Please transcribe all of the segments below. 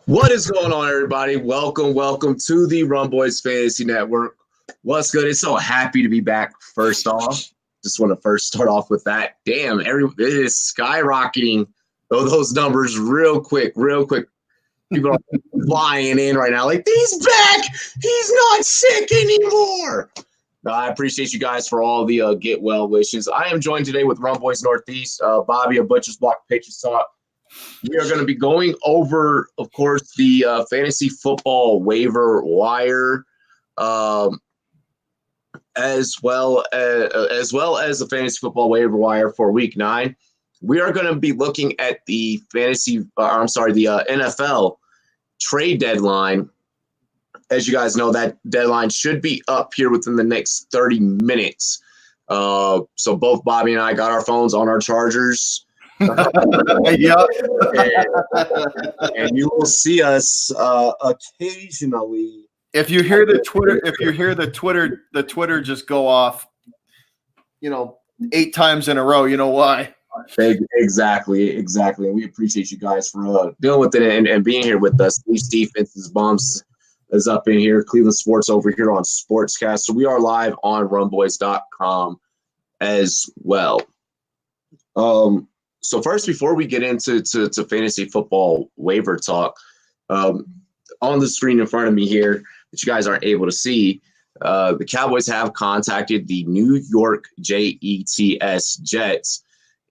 What is going on, everybody? Welcome to the Rumboyz Fantasy Network. What's good? It's so happy to be back. First off, just want to first start off with that. Damn, it is skyrocketing those numbers real quick. People are flying in right now like, he's back. He's not sick anymore. I appreciate you guys for all the get well wishes. I am joined today with Rumboyz Northeast, Bobby of Butcher's Block Patriots Talk. We are going to be going over, of course, the fantasy football waiver wire, as well as the fantasy football waiver wire for Week 9. We are going to be looking at the NFL trade deadline. As you guys know, that deadline should be up here within the next 30 minutes. So both Bobby and I got our phones on our chargers. Yep. and you will see us occasionally. If you hear the Twitter just go off, 8 times in a row, you know why? Exactly. And we appreciate you guys for dealing with it and being here with us. Leafs Defense's Bumps is up in here. Cleveland Sports over here on Sportscast. So we are live on rumboyz.com as well. So first, before we get into fantasy football waiver talk, on the screen in front of me here that you guys aren't able to see, the Cowboys have contacted the New York Jets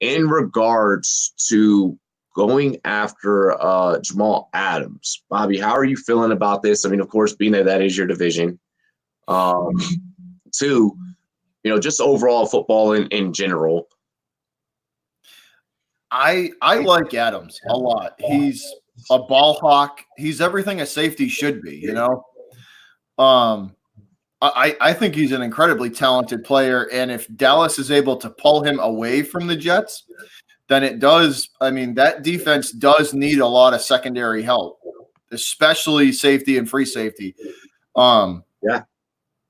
in regards to going after Jamal Adams. Bobby, how are you feeling about this? I mean, of course, being that is your division. 2, just overall football in general. I like Adams a lot. He's a ball hawk. He's everything a safety should be, I think he's an incredibly talented player, and if Dallas is able to pull him away from the Jets, then it does. I mean, that defense does need a lot of secondary help, especially safety and free safety. Yeah.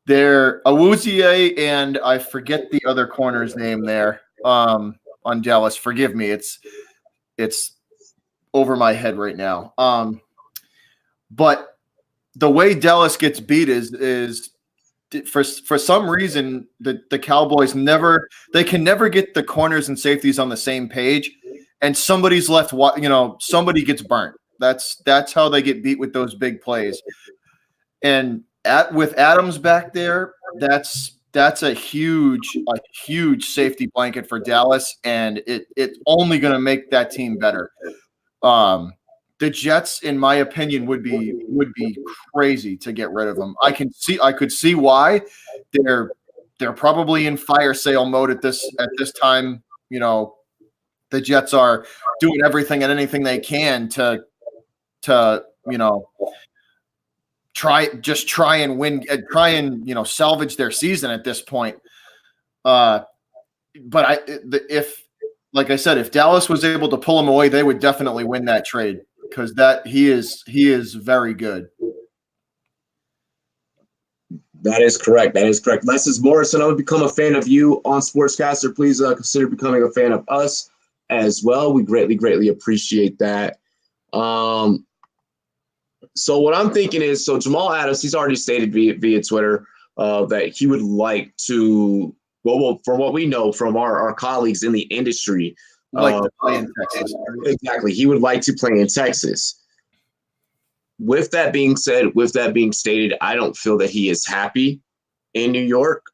They're Awuzie, and I forget the other corner's name there. On Dallas, forgive me, it's over my head right now. But the way Dallas gets beat is for some reason the Cowboys can never get the corners and safeties on the same page, and somebody's left. Somebody gets burnt. That's how they get beat with those big plays. And with Adams back there, that's a huge safety blanket for Dallas, and it's only going to make that team better. The Jets, in my opinion, would be crazy to get rid of them. I could see why. They're probably in fire sale mode at this time. The Jets are doing everything and anything they can to try and win, salvage their season at this point. But if Dallas was able to pull him away, they would definitely win that trade, because he is very good. That is correct. Les is Morrison. I would become a fan of you on Sportscaster. Please consider becoming a fan of us as well. We greatly appreciate that. So what I'm thinking is, Jamal Adams, he's already stated via Twitter that he would like to, from what we know from our colleagues in the industry, to play in Texas. Exactly. He would like to play in Texas. With that being said, with that being stated, I don't feel that he is happy in New York.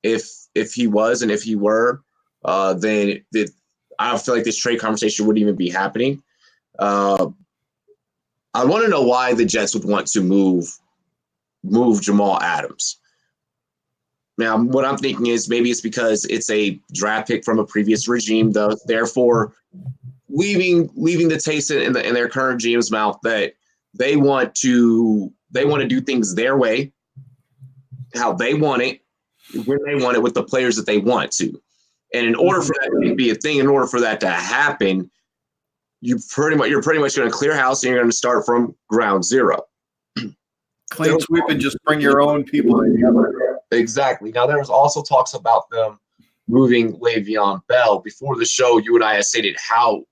If he was, and if he were, then I don't feel like this trade conversation wouldn't even be happening. I want to know why the Jets would want to move Jamal Adams. Now, what I'm thinking is maybe it's because it's a draft pick from a previous regime, though, therefore leaving the taste in their current GM's mouth that they want to do things their way, how they want it, when they want it, with the players that they want to. And in order for that to be a thing, in order for that to happen, you're pretty much going to clear house, and you're going to start from ground zero. Clean sweep and just bring your own people in. Exactly. Now, there was also talks about them moving Le'Veon Bell. Before the show, you and I had stated how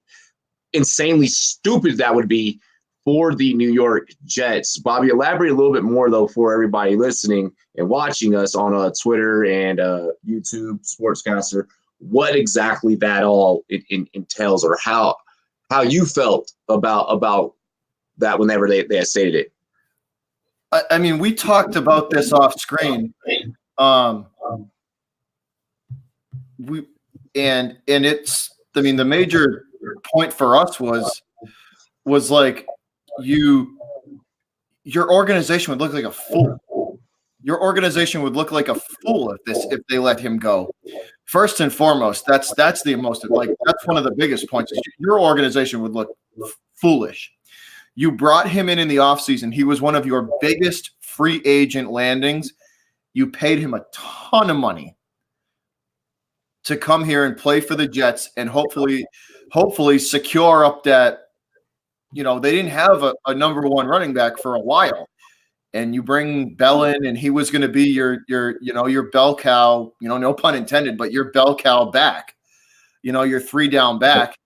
insanely stupid that would be for the New York Jets. Bobby, elaborate a little bit more, though, for everybody listening and watching us on Twitter and YouTube, Sportscaster, what exactly that all entails, or how you felt about that whenever they had stated it. I mean, we talked about this off screen. It's, I mean, the major point for us was like your organization would look like a fool. Your organization would look like a fool if they let him go. First and foremost, that's the most, like, that's one of the biggest points. Your organization would look foolish. You brought him in the offseason. He was one of your biggest free agent landings. You paid him a ton of money to come here and play for the Jets and hopefully secure up that, you know, they didn't have a number one running back for a while. And you bring Bell in, and he was going to be your bell cow, you know, no pun intended, but your bell cow back, you know, your 3-down back.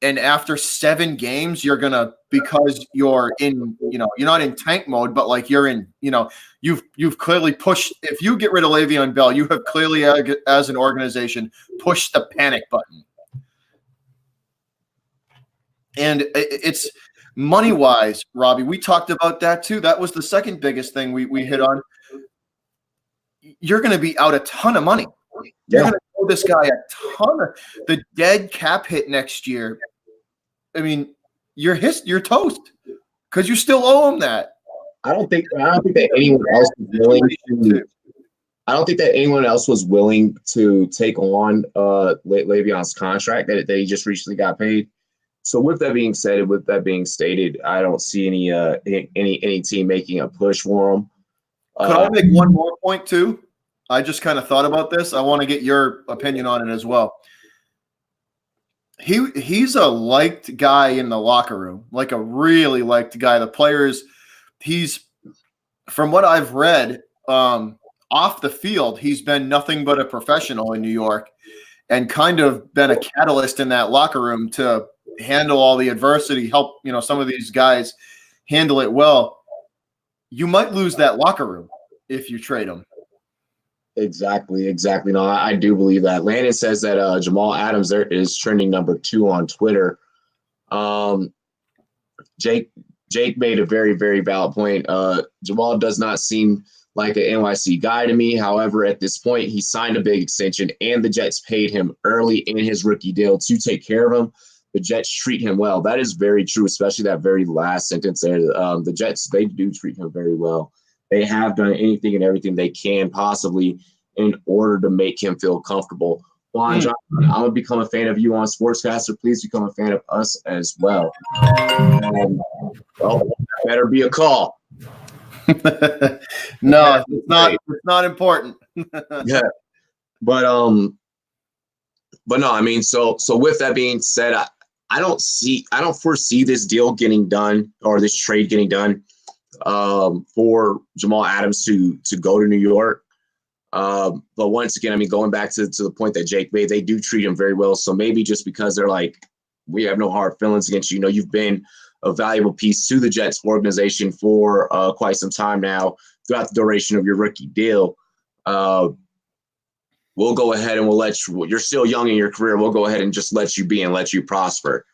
And after 7 games, you're going to, because you're in, you know, you're not in tank mode, but like you're in, you know, you've clearly pushed. If you get rid of Le'Veon Bell, you have clearly, as an organization, pushed the panic button. And it's money-wise, Robbie, we talked about that too. That was the second biggest thing we hit on. You're going to be out a ton of money. You're going to owe this guy a ton of the dead cap hit next year. I mean, you're toast because you still owe him that. I don't think that anyone else was willing to. I don't think that anyone else was willing to take on Le'Veon's contract that he just recently got paid. So with that being said, and with that being stated, I don't see any team making a push for him. Could I make one more point too? I just kind of thought about this. I want to get your opinion on it as well. He's a liked guy in the locker room, like a really liked guy. The players, he's, from what I've read, off the field, he's been nothing but a professional in New York and kind of been a catalyst in that locker room to handle all the adversity, help, you know, some of these guys handle it well. You might lose that locker room if you trade him. Exactly. No, I do believe that. Landon says that Jamal Adams there is trending number 2 on Twitter. Jake made a very, very valid point. Jamal does not seem like an NYC guy to me. However, at this point, he signed a big extension, and the Jets paid him early in his rookie deal to take care of him. The Jets treat him well. That is very true, especially that very last sentence there. The Jets, they do treat him very well. They have done anything and everything they can possibly in order to make him feel comfortable. Juan John, I'm going to become a fan of you on Sportscaster. Please become a fan of us as well. Better be a call. No, it's not important. Yeah. But no, I mean, so with that being said, I don't foresee this deal getting done, or this trade getting done for Jamal Adams to go to New York. But once again, I mean, going back to the point that Jake made, they do treat him very well. So maybe just because they're like, we have no hard feelings against you. You know, you've been a valuable piece to the Jets organization for quite some time now throughout the duration of your rookie deal. We'll go ahead and we'll let you – you're still young in your career. We'll go ahead and just let you be and let you prosper.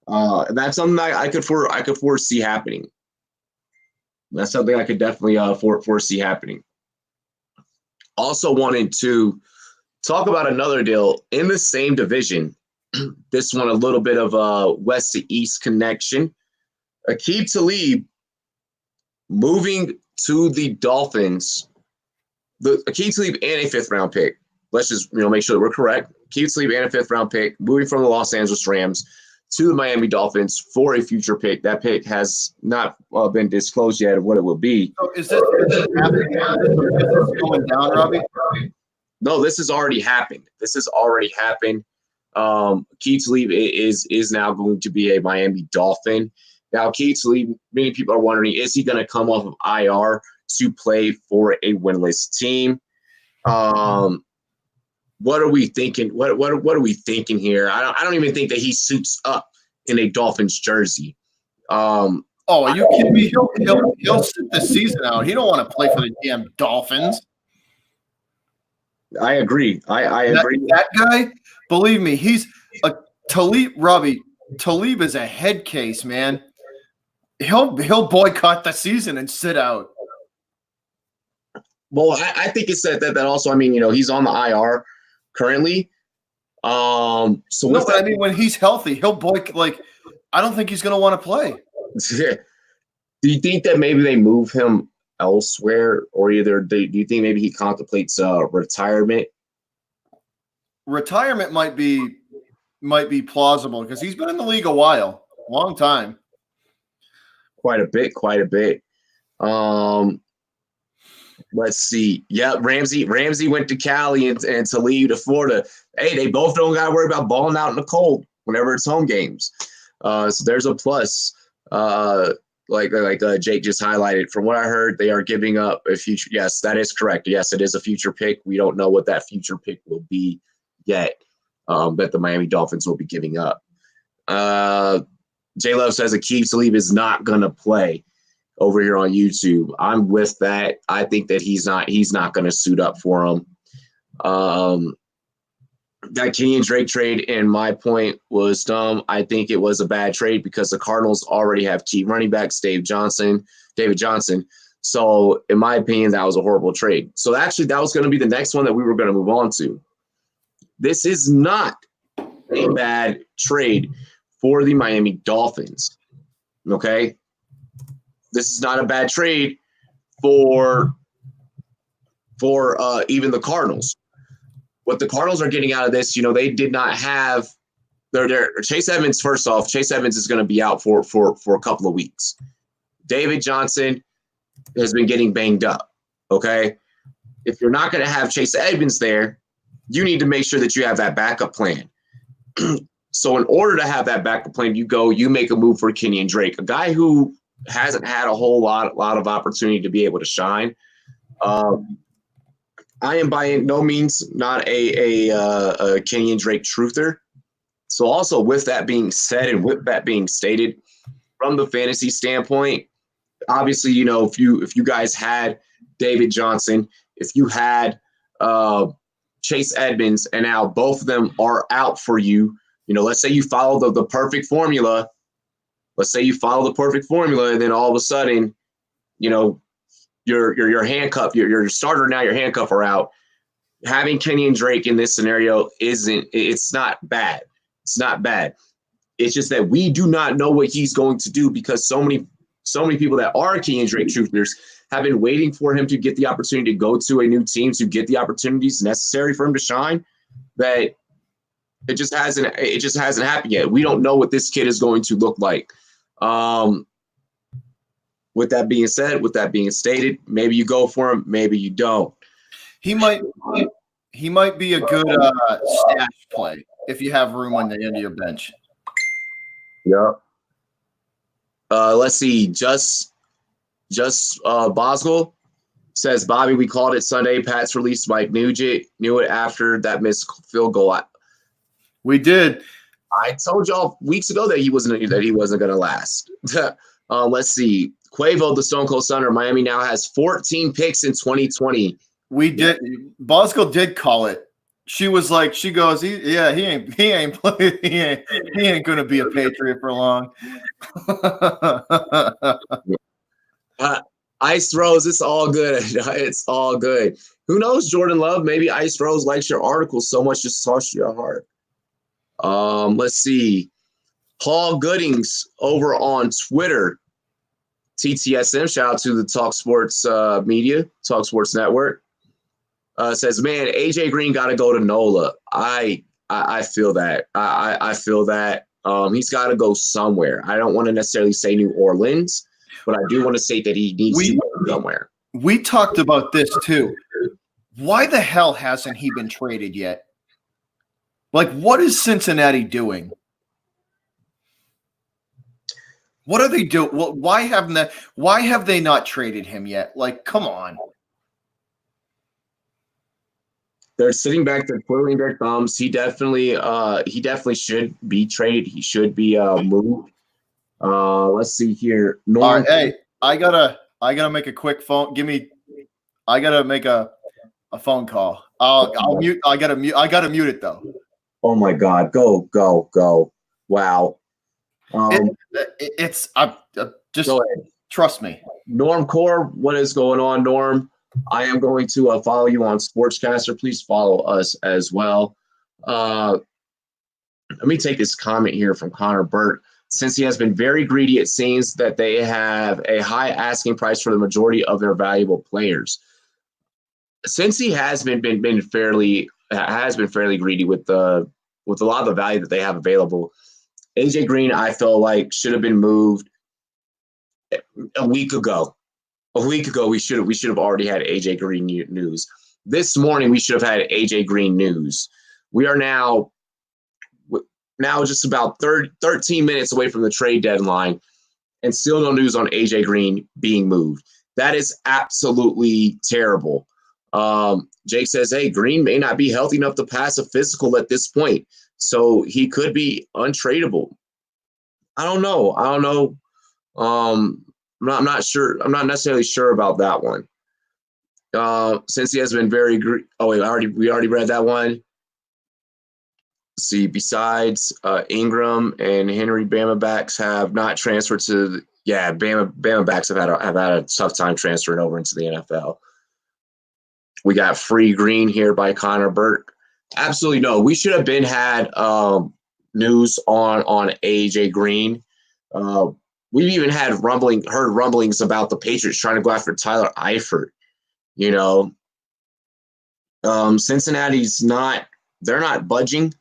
And that's something I could foresee happening. That's something I could definitely foresee happening. Also wanted to talk about another deal in the same division. This one a little bit of a west to east connection. Aqib Talib moving to the Dolphins. Aqib Talib and a 5th round pick. Let's just make sure that we're correct. Aqib Talib and a 5th round pick moving from the Los Angeles Rams to the Miami Dolphins for a future pick. That pick has not been disclosed yet of what it will be. So is this happening? Is this going down, Robbie? No, this has already happened. Aqib Talib is now going to be a Miami Dolphin. Now, Aqib Talib, many people are wondering, is he going to come off of IR to play for a winless team? What are we thinking? What are we thinking here? I don't even think that he suits up in a Dolphins jersey. Oh, are you kidding me? He'll sit the season out. He don't want to play for the damn Dolphins. I agree. I agree. That guy, believe me, he's a Talib. Robbie Talib is a head case, man. He'll boycott the season and sit out. Well, I think it's that also. I mean, he's on the IR currently. So no, but I mean, when he's healthy, he'll boycott. Like, I don't think he's going to want to play. Do you think that maybe they move him elsewhere, or do you think maybe he contemplates retirement? Retirement might be plausible because he's been in the league a long time. Quite a bit. Let's see. Yeah, Ramsey went to Cali and Talib to Florida. Hey, they both don't got to worry about balling out in the cold whenever it's home games. So there's a plus. Like Jake just highlighted. From what I heard, they are giving up a future. Yes, that is correct. Yes, it is a future pick. We don't know what that future pick will be yet. That the Miami Dolphins will be giving up. J Love says Aqib Talib is not going to play over here on YouTube. I'm with that. I think that he's not going to suit up for him. That Kenyon Drake trade, in my point, was dumb. I think it was a bad trade because the Cardinals already have key running backs, David Johnson. So, in my opinion, that was a horrible trade. So, actually, that was going to be the next one that we were going to move on to. This is not a bad trade for the Miami Dolphins. Okay? This is not a bad trade for even the Cardinals. What the Cardinals are getting out of this, they did not have their Chase Edmonds. First off, Chase Edmonds is going to be out for a couple of weeks. David Johnson has been getting banged up. Okay, if you're not going to have Chase Edmonds there, you need to make sure that you have that backup plan. So in order to have that backup plan, you make a move for Kenyon Drake, a guy who hasn't had a whole lot of opportunity to be able to shine. I am by no means not a Kenyon Drake truther. So also with that being said and with that being stated, from the fantasy standpoint, obviously, if you guys had David Johnson, if you had Chase Edmonds, and now both of them are out for you, let's say you follow the perfect formula. Let's say you follow the perfect formula, and then all of a sudden, your handcuff, your starter now, your handcuff are out. Having Kenyon Drake in this scenario it's not bad. It's not bad. It's just that we do not know what he's going to do because so many people that are Kenyon Drake truthers have been waiting for him to get the opportunity to go to a new team, to get the opportunities necessary for him to shine, that it just hasn't happened yet. We don't know what this kid is going to look like. With that being said, with that being stated, maybe you go for him, maybe you don't. He might be a good stash play if you have room on the end of your bench. Yeah. Let's see. Just Boswell says, Bobby, we called it Sunday. Pats released Mike Nugent. Knew it after that missed field goal. We did. I told y'all weeks ago that he wasn't going to last. Let's see. Quavo, the Stone Cold Stunner, Miami now has 14 picks in 2020. We did. Bosco did call it. She was like, she goes, he ain't playing. He ain't going to be a Patriot for long. Ice Rose, it's all good. It's all good. Who knows, Jordan Love? Maybe Ice Rose likes your article so much, just toss your heart. Let's see. Paul Goodings over on Twitter. TTSM, shout out to the Talk Sports media, Talk Sports Network. Says, man, AJ Green got to go to NOLA. I feel that. I feel that he's got to go somewhere. I don't want to necessarily say New Orleans, but I do want to say that he needs to go somewhere. We talked about this too. Why the hell hasn't he been traded yet? Like, what is Cincinnati doing? What are they doing? Well, why have they not traded him yet? Like, come on. they're sitting back, they're twiddling their thumbs. He definitely should be traded. He should be moved. Let's see here. All Norm, right, hey, I gotta make a quick phone. I gotta make a phone call. I'll mute. I gotta mute it though. oh my God, go, go, go. Wow. It's just Go ahead. trust me. Norm Core, what is going on, Norm? I am going to follow you on Sportscaster. Please follow us as well. Let me take this comment here from Connor Burt. Since he has been very greedy, it seems that they have a high asking price for the majority of their valuable players. Since he has been fairly greedy with a lot of the value that they have available, AJ Green, I feel like should have been moved a week ago. A week ago, we should have already had AJ Green news. This morning, we should have had AJ Green news. We are now just about 13 minutes away from the trade deadline, and still no news on AJ Green being moved. That is absolutely terrible. Jake says, hey, Green may not be healthy enough to pass a physical at this point, so he could be untradeable. I don't know. I'm not sure. I'm not necessarily sure about that one. Since he has been very we already read that one. Let's see, besides Ingram and Henry, Bama backs have not transferred to Bama backs have had a tough time transferring over into the NFL. We got free Green here by Connor Burke. Absolutely no. We should have had news on AJ Green. We've even heard rumblings about the Patriots trying to go after Tyler Eifert. You know, Cincinnati's they're not budging.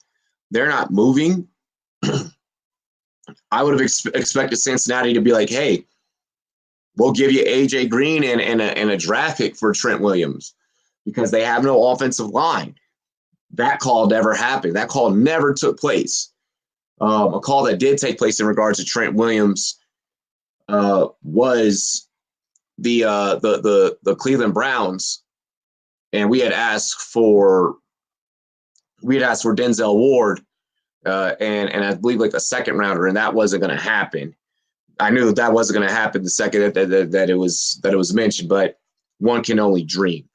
They're not moving. I would have expected Cincinnati to be like, hey, we'll give you AJ Green and a draft pick for Trent Williams because they have no offensive line. That call never happened. That call never took place. A call that did take place in regards to Trent Williams was the Cleveland Browns, and we had asked for Denzel Ward and I believe like a second rounder, and that wasn't going to happen. I knew that wasn't going to happen the second that it was mentioned, but one can only dream.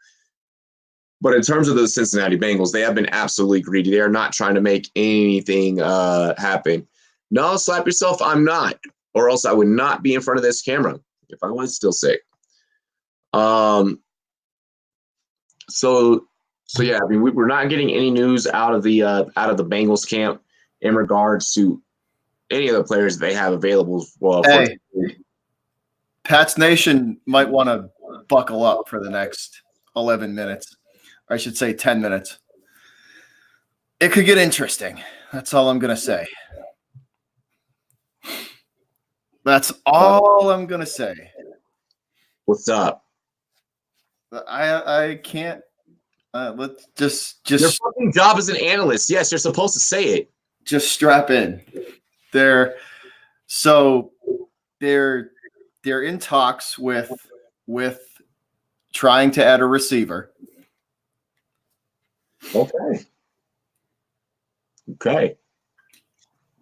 But in terms of the Cincinnati Bengals, they have been absolutely greedy. They are not trying to make anything happen. No, slap yourself. I'm not, or else I would not be in front of this camera if I was still sick. So yeah, I mean, we're not getting any news out of the Bengals camp in regards to any of the players that they have available. Hey, Pats Nation might want to buckle up for the next 11 minutes. Or I should say 10 minutes. It could get interesting. That's all I'm going to say. That's all I'm going to say. What's up? I can't. Let's just. Your fucking job as an analyst. Yes, you're supposed to say it. Just strap in. They're in talks with trying to add a receiver. Okay.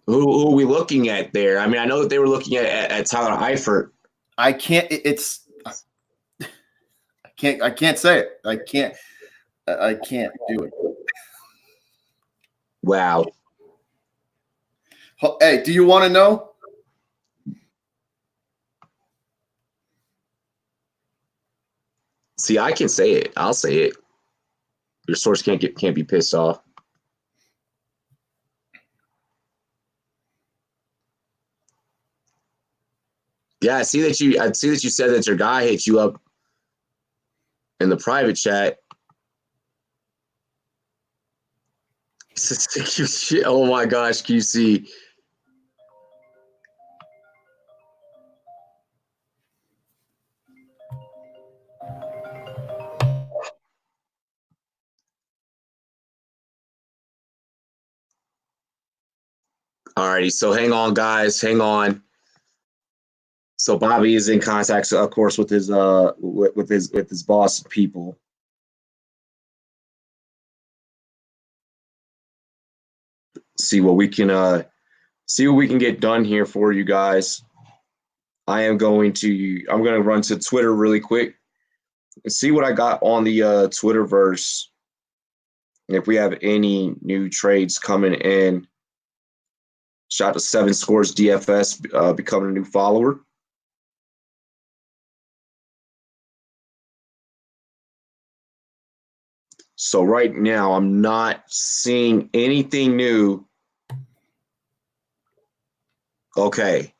Who are we looking at there? I mean, I know that they were looking at Tyler Eifert. I can't say it. I can't do it. Wow. Hey, do you want to know? See, I can say it. I'll say it. Your source can't be pissed off. Yeah, I see that you said that your guy hit you up in the private chat. Oh my gosh, QC. Alrighty, so hang on, guys. Hang on. So Bobby is in contact, of course, with his boss people. see what we can get done here for you guys. I'm going to run to Twitter really quick and see what I got on the Twitterverse. If we have any new trades coming in. Shout out to 7 Scores DFS becoming a new follower. So right now, I'm not seeing anything new. Okay.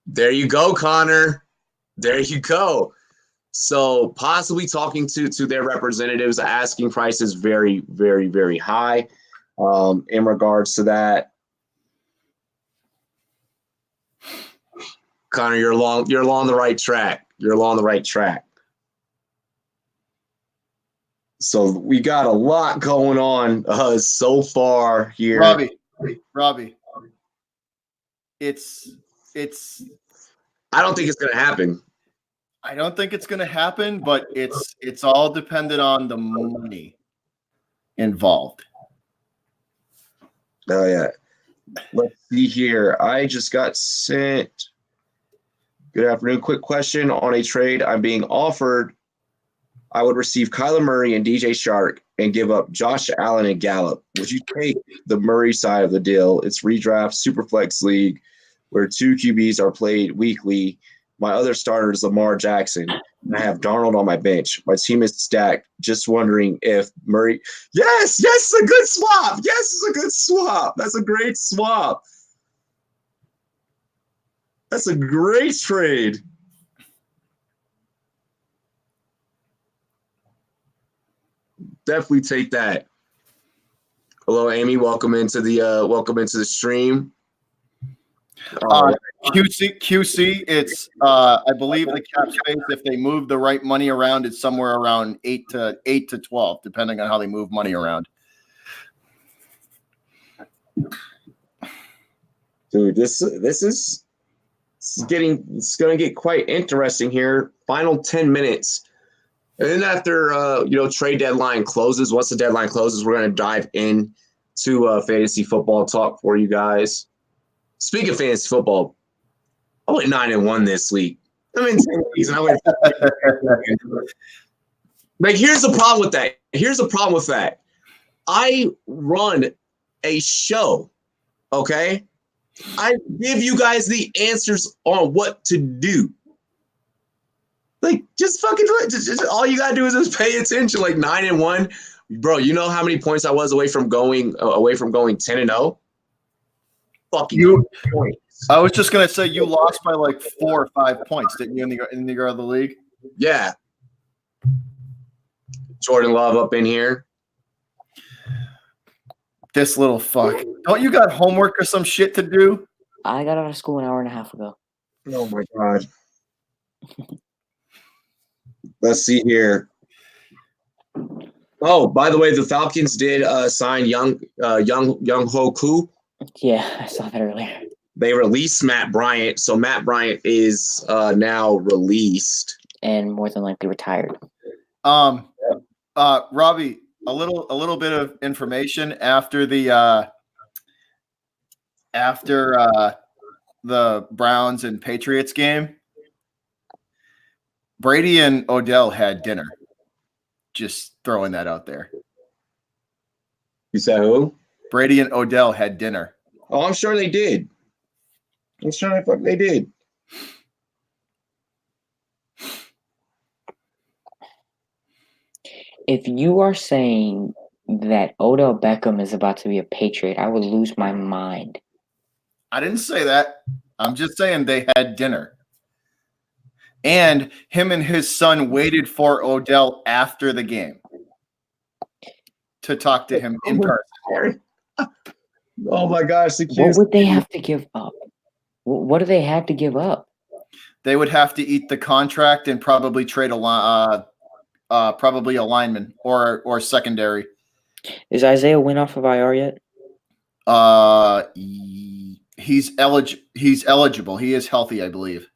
There you go, Connor. There you go. So possibly talking to their representatives, asking prices very, very, very high in regards to that. Connor, you're along the right track. You're along the right track. So we got a lot going on so far here. Robbie. It's I don't think it's going to happen. I don't think it's going to happen, but it's all dependent on the money involved. Oh, yeah. Let's see here. I just got sent. Good afternoon. Quick question on a trade I'm being offered. I would receive Kyler Murray and DJ Shark and give up Josh Allen and Gallup. Would you take the Murray side of the deal? It's redraft Superflex League where 2 QBs are played weekly. My other starter is Lamar Jackson, and I have Darnold on my bench. My team is stacked. Just wondering if Murray – yes, it's a good swap. Yes, it's a good swap. That's a great swap. That's a great trade. Definitely take that. Hello, Amy. Welcome into the stream. QC. It's I believe the cap space. If they move the right money around, it's somewhere around 8 to 12, depending on how they move money around. Dude, this is it's going to get quite interesting here. Final 10 minutes. And then after, trade deadline closes, once the deadline closes, we're going to dive in to fantasy football talk for you guys. Speaking of fantasy football, I went 9-1 this week. I'm in 10 weeks and I went. Like, here's the problem with that. I run a show, okay? I give you guys the answers on what to do. Like, just fucking do it. Just all you gotta do is just pay attention. Like 9-1, bro. You know how many points I was away from going 10-0? Fucking points. I was just gonna say you lost by like 4 or 5 points, didn't you? In the other league. Yeah. Jordan Love up in here. This little fuck. Don't you got homework or some shit to do? I got out of school an hour and a half ago. Oh my god. Let's see here. Oh, by the way, the Falcons did sign Young Ho Koo. Yeah, I saw that earlier. They released Matt Bryant, so Matt Bryant is now released and more than likely retired. Robbie, a little bit of information after the Browns and Patriots game. Brady and Odell had dinner. Just throwing that out there. You said who? Brady and Odell had dinner. Oh, I'm sure they did. I'm sure they did. If you are saying that Odell Beckham is about to be a Patriot, I would lose my mind. I didn't say that. I'm just saying they had dinner. And him and his son waited for Odell after the game to talk to him in person. Oh my gosh. What would they have to give up? What do they have to give up? They would have to eat the contract and probably trade probably a lineman or secondary. Is Isaiah Wynn off of IR yet? He's eligible. He is healthy, I believe.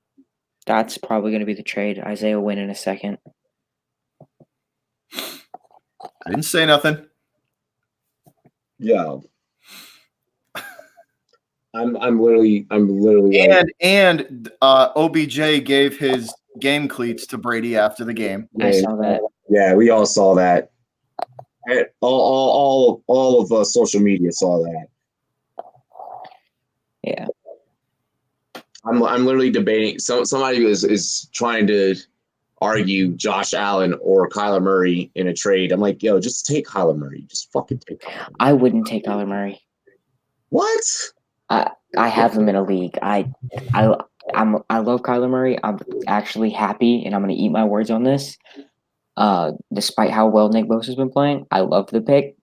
That's probably going to be the trade. Isaiah Wynn in a second. I didn't say nothing. Yeah. I'm literally like, And OBJ gave his game cleats to Brady after the game. I saw that. Yeah, we all saw that. All of social media saw that. Yeah. I'm literally debating. Somebody is trying to argue Josh Allen or Kyler Murray in a trade. I'm like, yo, just take Kyler Murray. Just fucking take Kyler Murray. I wouldn't take Kyler Murray. What? I have him in a league. I love Kyler Murray. I'm actually happy, and I'm going to eat my words on this. Despite how well Nick Bosa's been playing, I love the pick.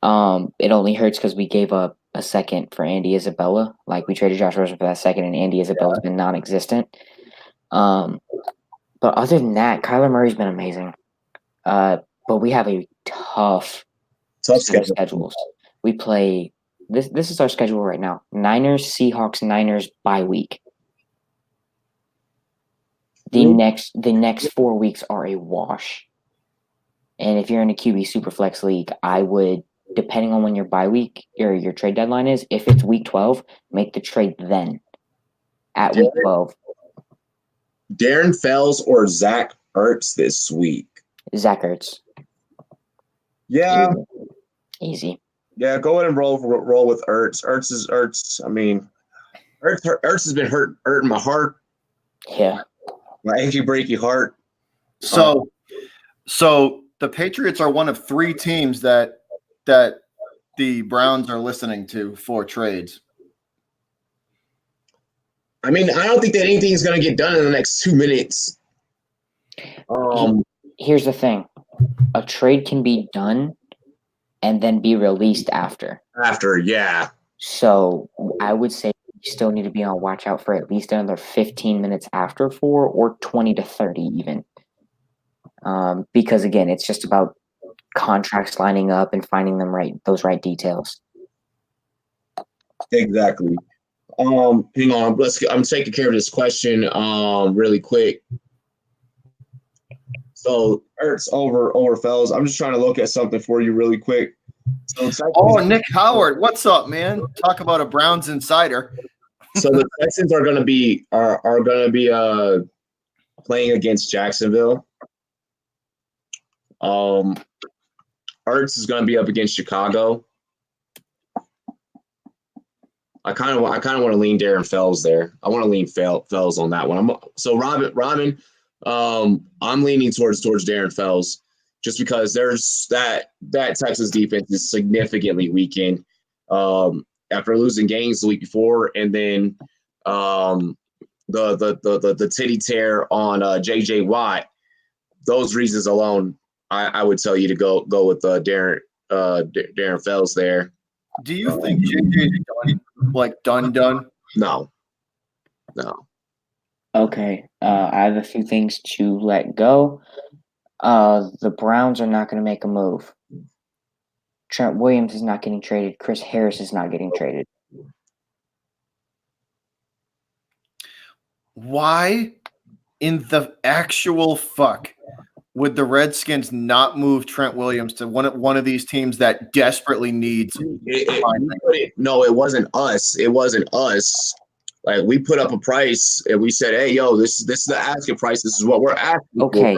It only hurts because we gave up a second for Andy Isabella. Like, we traded Josh Rosen for that second, and Andy Isabella's been non-existent. But other than that, Kyler Murray's been amazing. But we have a tough schedules. We play this is our schedule right now. Niners, Seahawks, Niners bye week. The next 4 weeks are a wash. And if you're in a QB Superflex league, I would, depending on when your bye week or your trade deadline is, if it's week 12, make the trade then at week 12. Darren Fells or Zach Ertz this week? Zach Ertz. Yeah. Easy. Yeah, go ahead and roll with Ertz. Ertz. I mean, Ertz has been hurting my heart. Yeah. My achy breaky heart. So the Patriots are one of 3 teams that the Browns are listening to for trades. I mean, I don't think that anything's going to get done in the next 2 minutes. Here's the thing. A trade can be done and then be released after. After, yeah. So I would say you still need to be on watch out for at least another 15 minutes after 4 or 20 to 30 even. Because, again, it's just about contracts lining up and finding those right details. Exactly. Hang on. I'm taking care of this question really quick. So Ertz over Fells. I'm just trying to look at something for you really quick. So Nick Howard, what's up, man? Talk about a Browns insider. So the Texans are going to be playing against Jacksonville. Ertz is going to be up against Chicago. I kind of want to lean Darren Fells there. I want to lean Fells on that one. Robin, I'm leaning towards Darren Fells just because there's that Texas defense is significantly weakened after losing games the week before, and then the titty tear on JJ Watt. Those reasons alone, I would tell you to go with Darren Fells there. Do you think JJ's done? No. Okay. I have a few things to let go. The Browns are not going to make a move. Trent Williams is not getting traded. Chris Harris is not getting traded. Why in the actual fuck would the Redskins not move Trent Williams to one of these teams that desperately needs? No, it wasn't us. It wasn't us. Like, we put up a price and we said, "Hey, yo, this is the asking price. This is what we're asking." Okay,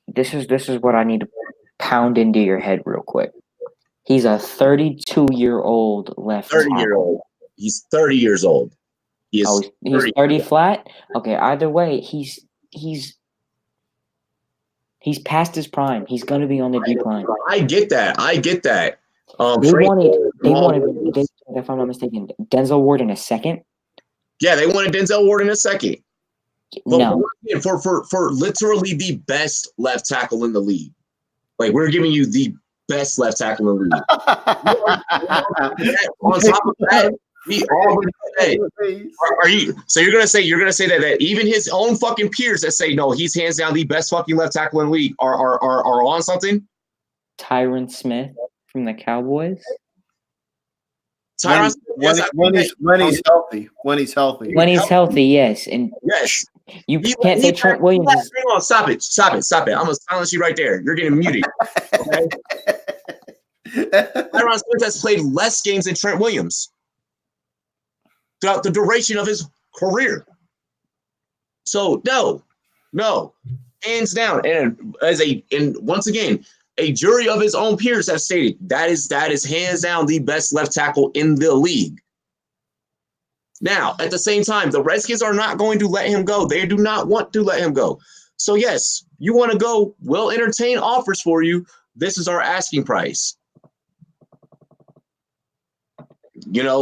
this is what I need to pound into your head real quick. He's a 32-year-old left tackle. 30-year-old. He's 30 years old. He's 30 flat. Okay, either way, he's past his prime. He's going to be on the decline. I get that. They wanted, if I'm not mistaken, Denzel Ward in a second. Yeah, they wanted Denzel Ward in a second. No. For literally the best left tackle in the league. Like, we're giving you the best left tackle in the league. On top of that, he already said, you're gonna say that even his own fucking peers that say no, he's hands down the best fucking left tackle in the league are on something? Tyron Smith from the Cowboys. Tyron when he's healthy. When he's healthy, yes. And yes. You can't say Trent Williams is... Hang on, stop it. I'm going to silence you right there. You're getting muted. Okay? Tyron Smith has played less games than Trent Williams throughout the duration of his career. So no, hands down. And once again, a jury of his own peers have stated that is hands down the best left tackle in the league. Now, at the same time, the Redskins are not going to let him go. They do not want to let him go. So yes, you want to go, we'll entertain offers for you. This is our asking price.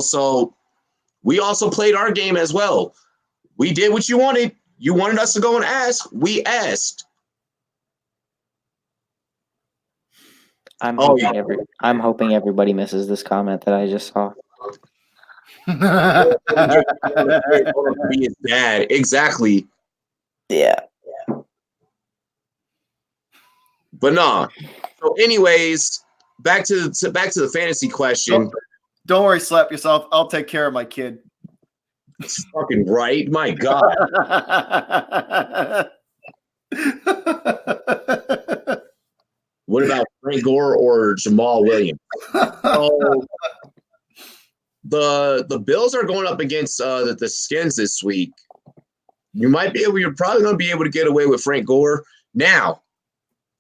So we also played our game as well. We did what you wanted. You wanted us to go and ask. We asked. I'm hoping everybody misses this comment that I just saw. Be his dad. Exactly. Yeah. But nah. So, anyways, back to the fantasy question. Don't worry, slap yourself. I'll take care of my kid. That's fucking right. My God. What about Frank Gore or Jamal Williams? So, the Bills are going up against the Skins this week. You're probably going to be able to get away with Frank Gore. Now,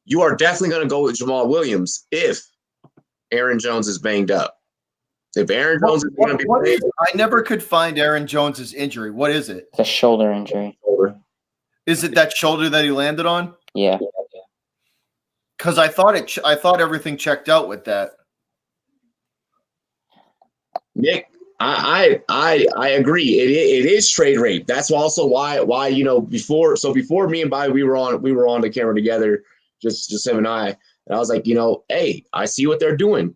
you are definitely going to go with Jamal Williams if Aaron Jones is banged up. If Aaron Jones is going to be playing, I never could find Aaron Jones's injury. What is it? The shoulder injury. Is it that shoulder that he landed on? Yeah. Because I thought everything checked out with that. Nick, I agree. It is trade rape. That's also why before me and Bobby we were on the camera together, just him and I was like, hey, I see what they're doing.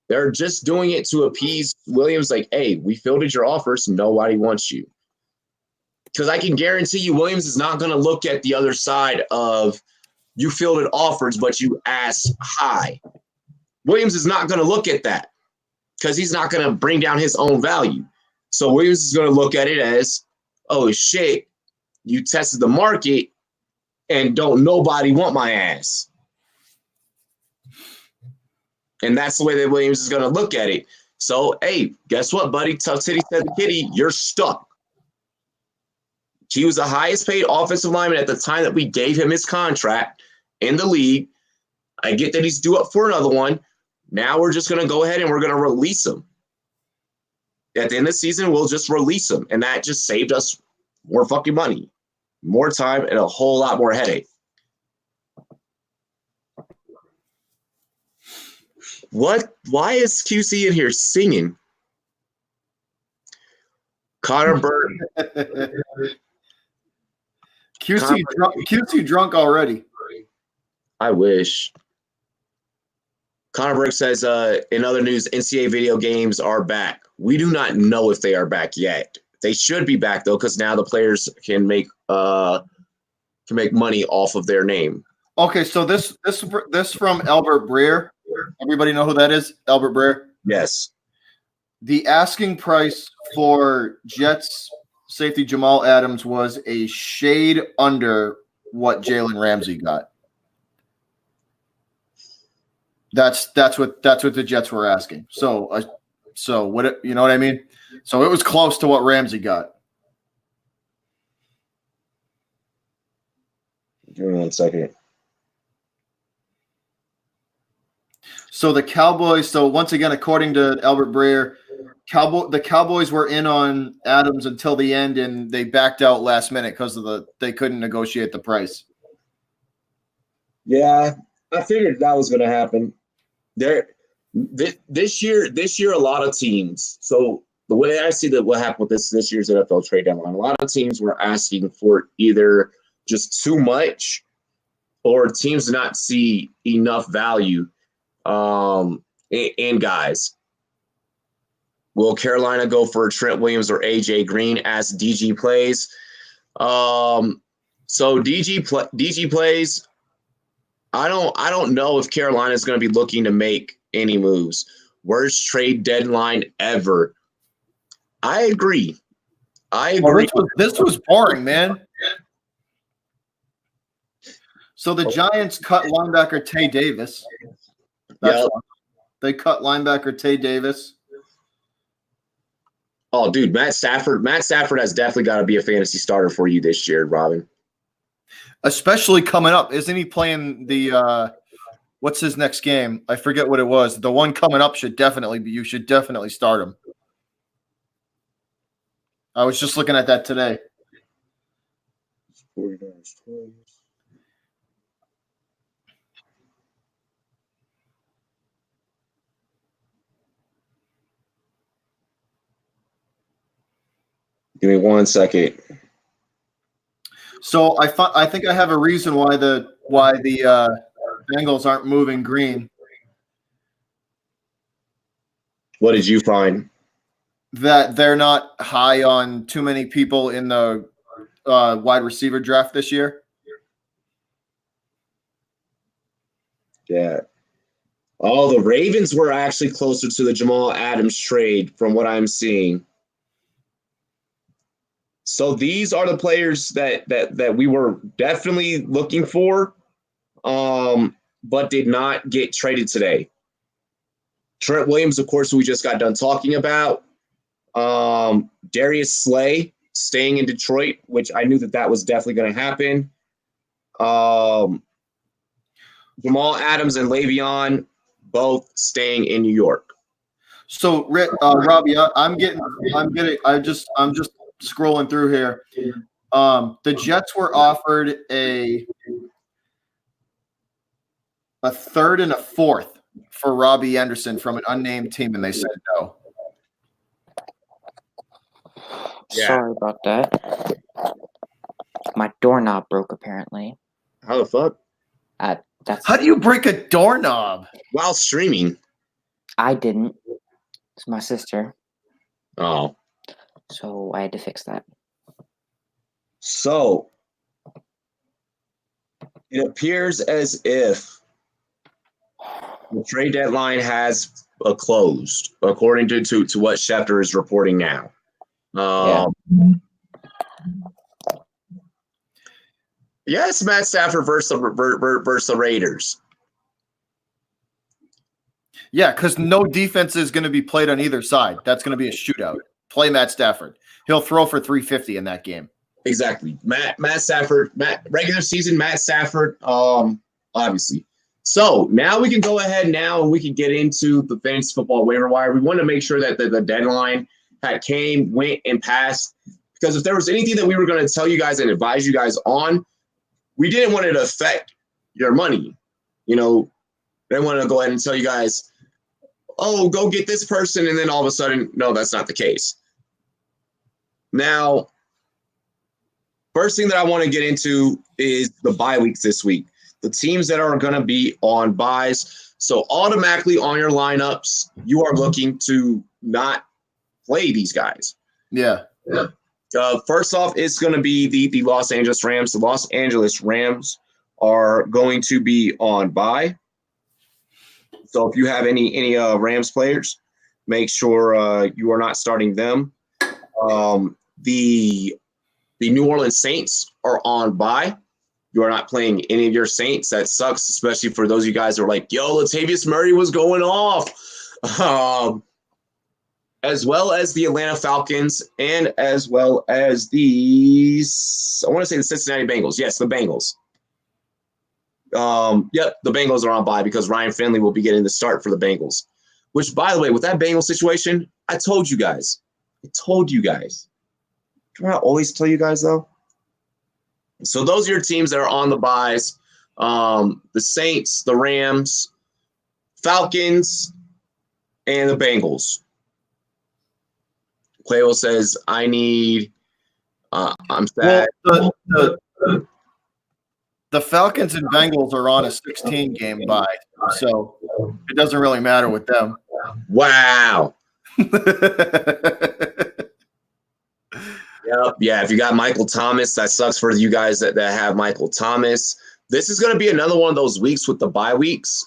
They're just doing it to appease Williams. Like, hey, we fielded your offers. Nobody wants you. Because I can guarantee you Williams is not going to look at the other side of you fielded offers, but you asked high. Williams is not going to look at that because he's not going to bring down his own value. So Williams is going to look at it as, oh, shit, you tested the market and don't nobody want my ass. And that's the way that Williams is going to look at it. So, hey, guess what, buddy? Tough Titty said the kitty, you're stuck. He was the highest paid offensive lineman at the time that we gave him his contract in the league. I get that he's due up for another one. Now we're just going to go ahead and we're going to release him. At the end of the season, we'll just release him. And that just saved us more fucking money, more time, and a whole lot more headache. What? Why is QC in here singing? Connor Burton. QC drunk already. I wish. Connor Burke says, in other news, NCAA video games are back. We do not know if they are back yet. They should be back though, because now the players can make money off of their name. Okay, so this from Albert Breer. Everybody know who that is? Albert Breer? Yes. The asking price for Jets safety Jamal Adams was a shade under what Jalen Ramsey got. That's what the Jets were asking. So what, you know what I mean? So it was close to what Ramsey got. Give me 1 second. So the Cowboys. So once again, according to Albert Breer, the Cowboys were in on Adams until the end, and they backed out last minute because they couldn't negotiate the price. Yeah, I figured that was going to happen. This year, a lot of teams. So the way I see that what happened with this year's NFL trade deadline, a lot of teams were asking for either just too much, or teams did not see enough value in guys. Will Carolina go for Trent Williams or AJ Green as DG plays? So DG plays. I don't know if Carolina is going to be looking to make any moves. Worst trade deadline ever. I agree. This was boring, man. So the Giants cut linebacker Tay Davis. That's They cut linebacker Tay Davis. Oh, dude, Matt Stafford. Matt Stafford has definitely got to be a fantasy starter for you this year, Robin. Especially coming up. Isn't he playing the what's his next game? I forget what it was. The one coming up should definitely be. You should definitely start him. I was just looking at that today. Give me 1 second. So I think I have a reason why the Bengals aren't moving green. What did you find? That they're not high on too many people in the wide receiver draft this year. Yeah. Oh, the Ravens were actually closer to the Jamal Adams trade from what I'm seeing. So these are the players that we were definitely looking for, but did not get traded today. Trent Williams, of course, who we just got done talking about. Darius Slay staying in Detroit, which I knew that was definitely going to happen. Jamal Adams and Le'Veon both staying in New York. So, Robbie, I'm just scrolling through here. The Jets were offered a third and a fourth for Robbie Anderson from an unnamed team, and they said no. Yeah. Sorry about that. My doorknob broke, apparently. How the fuck? How do you break a doorknob? While streaming. I didn't. It's my sister. Oh. So I had to fix that. So it appears as if the trade deadline has closed, according to what Schefter is reporting now. Yes, Matt Stafford versus the Raiders. Yeah, because no defense is going to be played on either side. That's going to be a shootout. Play Matt Stafford. He'll throw for 350 in that game. Exactly. Matt Stafford, regular season, Matt Stafford, obviously. So now we can go ahead now and we can get into the fantasy football waiver wire. We want to make sure that the deadline went, and passed. Because if there was anything that we were going to tell you guys and advise you guys on, we didn't want it to affect your money. You know, they wanted to go ahead and tell you guys, oh, go get this person. And then all of a sudden, no, that's not the case. Now, first thing that I want to get into is the bye weeks this week. The teams that are going to be on byes. So automatically on your lineups, you are looking to not play these guys. Yeah. First off, it's going to be the Los Angeles Rams. The Los Angeles Rams are going to be on bye. So if you have any Rams players, make sure you are not starting them. The New Orleans Saints are on bye. You are not playing any of your Saints. That sucks, especially for those of you guys who are like, yo, Latavius Murray was going off. As well as the Atlanta Falcons and as well as the Cincinnati Bengals. Yes, the Bengals. Yep, the Bengals are on bye because Ryan Finley will be getting the start for the Bengals. Which, by the way, with that Bengals situation, I told you guys. Can I always tell you guys, though? So those are your teams that are on the byes. The Saints, the Rams, Falcons, and the Bengals. Quayle says, I need I'm sad. Well, the Falcons and Bengals are on a 16-game bye, so it doesn't really matter with them. Wow. Yep. Yeah, if you got Michael Thomas, that sucks for you guys that have Michael Thomas. This is going to be another one of those weeks with the bye weeks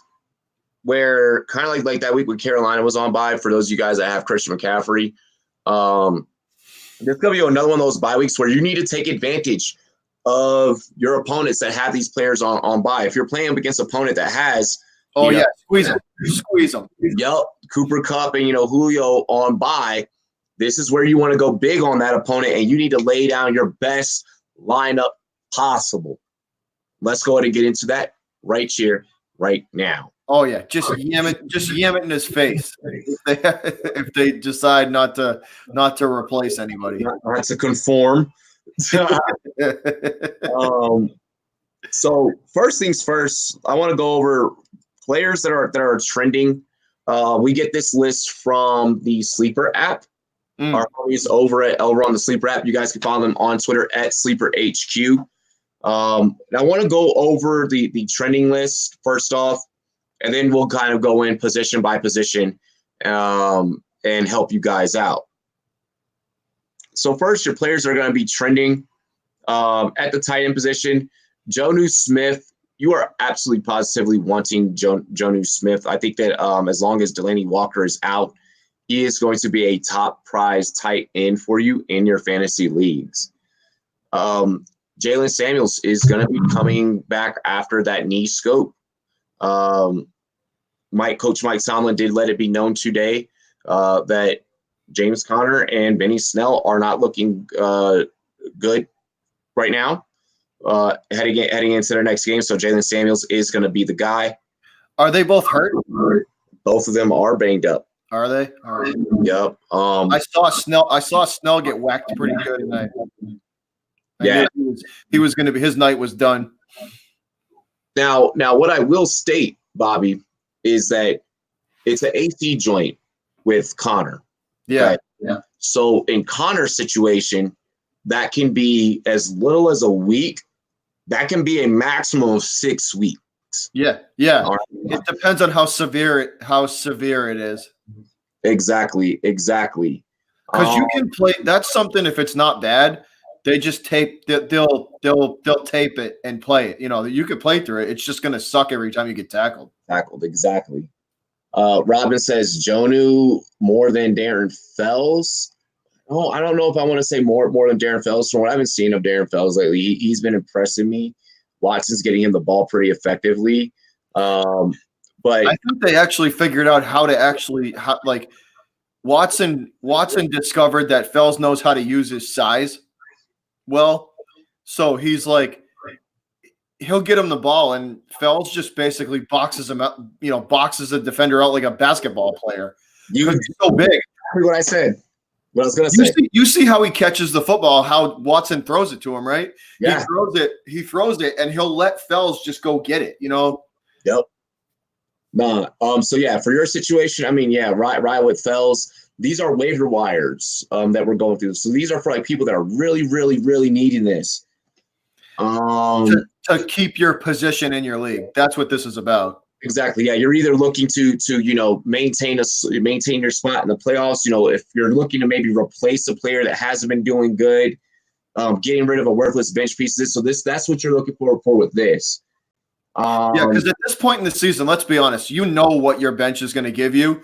where kind of like that week when Carolina was on bye for those of you guys that have Christian McCaffrey. There's going to be another one of those bye weeks where you need to take advantage of your opponents that have these players on bye. If you're playing against an opponent that has Oh, yeah. Squeeze them. Squeeze them. Yep. Cooper Kupp and, Julio on bye. This is where you want to go big on that opponent, and you need to lay down your best lineup possible. Let's go ahead and get into that right here, right now. Oh yeah, just yam it in his face if they decide not to replace anybody. Not to conform. So first things first, I want to go over players that are trending. We get this list from the Sleeper app. Our homies over on the Sleeper app. You guys can follow them on Twitter at SleeperHQ. I want to go over the trending list first off, and then we'll kind of go in position by position and help you guys out. So first, your players are going to be trending at the tight end position. Jonnu Smith, you are absolutely positively wanting Jonnu Smith. I think that as long as Delaney Walker is out, he is going to be a top prize tight end for you in your fantasy leagues. Jalen Samuels is going to be coming back after that knee scope. Coach Mike Tomlin did let it be known today that James Conner and Benny Snell are not looking good right now, heading into their next game. So Jalen Samuels is going to be the guy. Are they both hurt? Both of them are banged up. Are they? All right. Yep. I saw Snell get whacked pretty good tonight. Yeah, he was going to be. His night was done. Now, what I will state, Bobby, is that it's an AC joint with Connor. Yeah. Right? Yeah. So in Connor's situation, that can be as little as a week. That can be a maximum of 6 weeks. Yeah. Yeah. Right. It depends on how severe it is. Exactly. Because you can play. That's something. If it's not bad, they just tape. They'll tape it and play it. You could play through it. It's just going to suck every time you get tackled. Exactly. Robin says Jonnu more than Darren Fells. Oh, I don't know if I want to say more than Darren Fells. From what I've been seeing of Darren Fells lately, he's been impressing me. Watson's getting him the ball pretty effectively. But I think they actually figured out how to Watson discovered that Fells knows how to use his size well. So he's like, he'll get him the ball, and Fells just basically boxes him out, boxes the defender out like a basketball player. He's so big. What I said. What I was going to say. You see how he catches the football, how Watson throws it to him, right? Yeah. He throws it, and he'll let Fells just go get it, Yep. So yeah, for your situation, right with Fells. These are waiver wires that we're going through. So these are for people that are really, really, really needing this. To keep your position in your league. That's what this is about. Exactly. Yeah, you're either looking to maintain your spot in the playoffs. If you're looking to maybe replace a player that hasn't been doing good, getting rid of a worthless bench pieces. So that's what you're looking for with this. Because at this point in the season, let's be honest, what your bench is going to give you,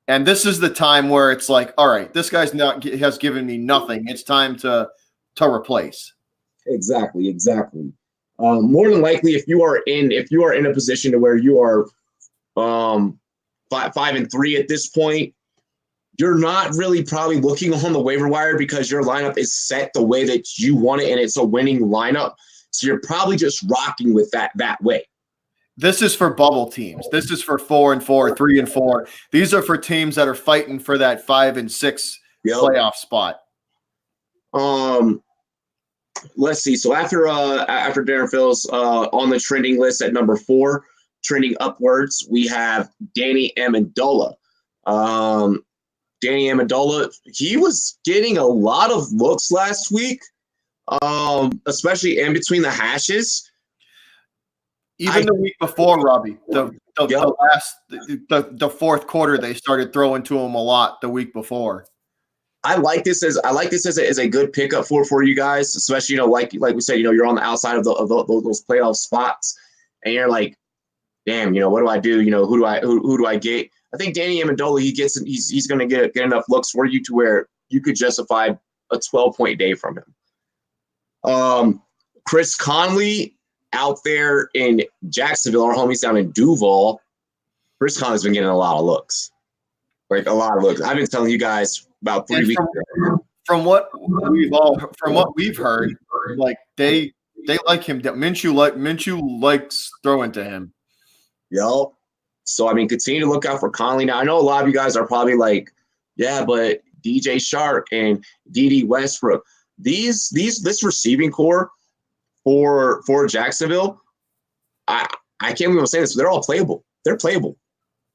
and this is the time where it's like, all right, this guy's has given me nothing. It's time to replace. Exactly. More than likely, if you are in a position to where you are 5-3 at this point, you're not really probably looking on the waiver wire because your lineup is set the way that you want it, and it's a winning lineup. So you're probably just rocking with that way. This is for bubble teams. This is for 4-4, 3-4. These are for teams that are fighting for that 5 and 6 playoff spot. Let's see. So after Darren Fells on the trending list at number 4, trending upwards, we have Danny Amendola. Danny Amendola, he was getting a lot of looks last week, especially in between the hashes. Even the week before, Robbie, the fourth quarter, they started throwing to him a lot the week before. I like this as a good pickup for you guys, especially like we said, you're on the outside of those playoff spots, and you're like, damn, what do I do? Who do I get? I think Danny Amendola, he's going to get enough looks for you to where you could justify a 12-point day from him. Chris Conley out there in Jacksonville, our homies down in Duval, Chris Conley's been getting a lot of looks. Like a lot of looks. I've been telling you guys about 3 weeks ago. From what we've heard, like they like him. Minshew likes throwing to him. Yo. So I mean, continue to look out for Conley. Now I know a lot of you guys are probably like, yeah, but DJ Shark and D.D. Westbrook, this receiving core for Jacksonville, I can't even say this, but they're all playable. They're playable.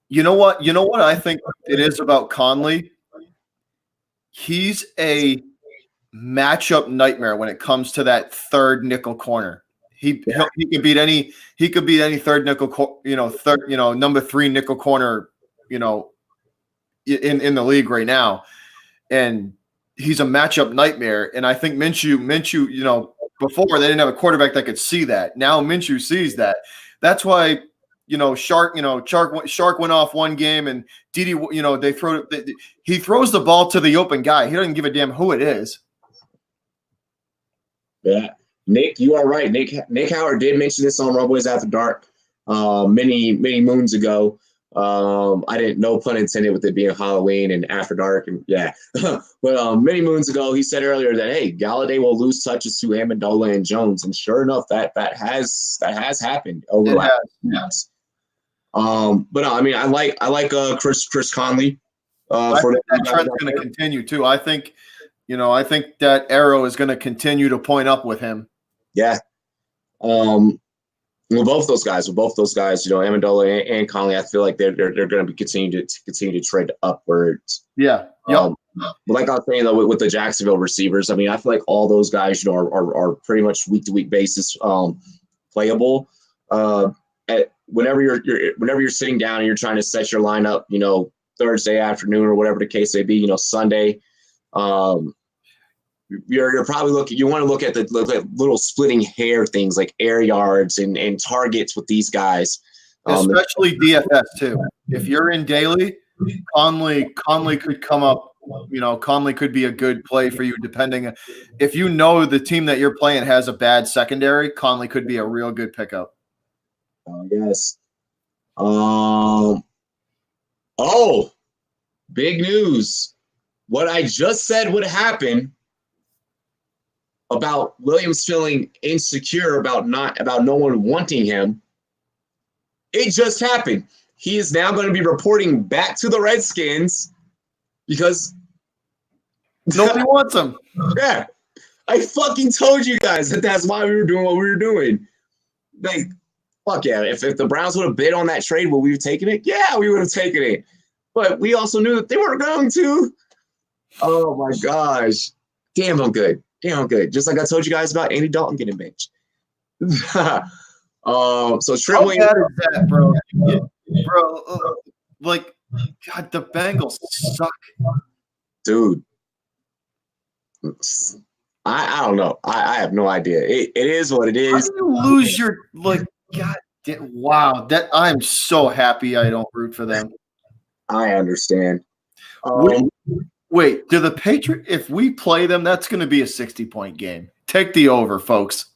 You know what I think it is about Conley? He's a matchup nightmare when it comes to that third nickel corner. He could beat any third nickel, number 3 nickel corner, in the league right now. And he's a matchup nightmare. And I think Minshew, before they didn't have a quarterback that could see that. Now Minshew sees that. That's why, Shark went off one game and Didi, he throws the ball to the open guy. He doesn't give a damn who it is. Yeah. Nick, you are right. Nick Howard did mention this on Rumboyz After Dark many moons ago. I didn't, no pun intended with it being Halloween and After Dark, and yeah. But many moons ago, he said earlier that, hey, Galladay will lose touches to Amendola and Jones, and sure enough, that has happened over the last months. But I mean, I like Chris Conley. I think that trend's going to continue too. I think that arrow is going to continue to point up with him. Yeah. With both those guys, Amendola and Conley, I feel like they're going to be continue to trend upwards. Yeah. But like I was saying though, with the Jacksonville receivers, I mean, I feel like all those guys, are pretty much week to week basis playable. Whenever you're sitting down and you're trying to set your lineup, Thursday afternoon or whatever the case may be, Sunday. You're probably you want to look at the little splitting hair things like air yards and targets with these guys. Especially DFS too. If you're in daily, Conley could come up, Conley could be a good play for you depending. If the team that you're playing has a bad secondary, Conley could be a real good pickup. Yes. Big news. What I just said would happen about Williams feeling insecure about no one wanting him. It just happened. He is now going to be reporting back to the Redskins because nobody wants him. Yeah. I fucking told you guys that's why we were doing what we were doing. Like, fuck yeah. If the Browns would have bid on that trade, would we have taken it? Yeah, we would have taken it. But we also knew that they weren't going to. Oh my gosh. Damn, I'm good. Just like I told you guys about Andy Dalton getting benched. So trembling. How bad is that, bro? Like, God, the Bengals suck. Dude. I don't know. I have no idea. It is what it is. How do you lose your, God, wow. That I'm so happy I don't root for them. I understand. Wait, do the Patriots, if we play them, that's going to be a 60-point game. Take the over, folks.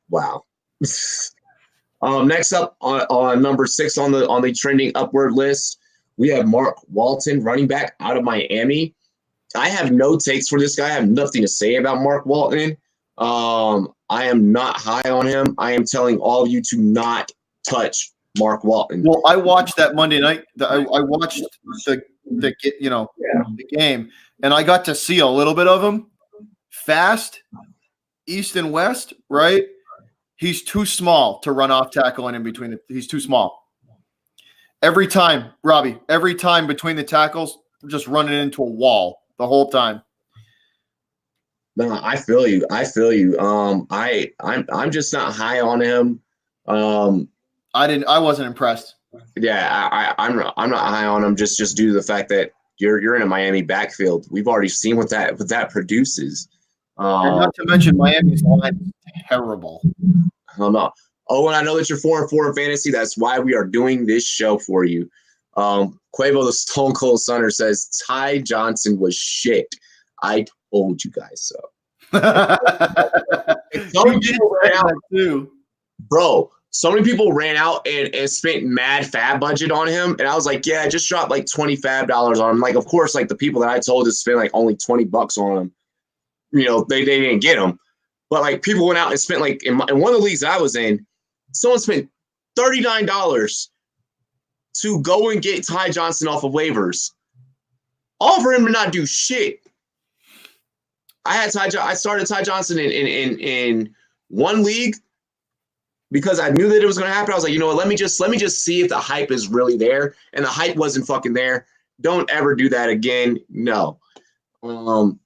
Wow. Next up on number 6 on the trending upward list, we have Mark Walton, running back out of Miami. I have no takes for this guy. I have nothing to say about Mark Walton. I am not high on him. I am telling all of you to not touch Mark Walton. Well, I watched that Monday night. I watched the game, and I got to see a little bit of him. Fast, east and west, right? He's too small to run off tackle and in between. He's too small. Every time, Robbie, between the tackles, just running into a wall the whole time. No, I feel you. I'm just not high on him. I wasn't impressed. Yeah, I'm not high on him just due to the fact that you're in a Miami backfield. We've already seen what that produces. And not to mention Miami's line is terrible. I don't know. Oh, and I know that you're 4-4 in fantasy. That's why we are doing this show for you. Quavo the Stone Cold Stunner says Ty Johnson was shit. I told you guys so. Bro, so many people ran out and spent mad fab budget on him. And I was like, yeah, just drop like $20 fab on him. Like, of course, like the people that I told to spend like only $20 on him, you know, they didn't get him. But like people went out and spent like in one of the leagues that I was in, someone spent $39 to go and get Ty Johnson off of waivers. All for him to not do shit. I started Ty Johnson in one league because I knew that it was going to happen. I was like, you know what? Let me just see if the hype is really there, and the hype wasn't fucking there. Don't ever do that again. No. And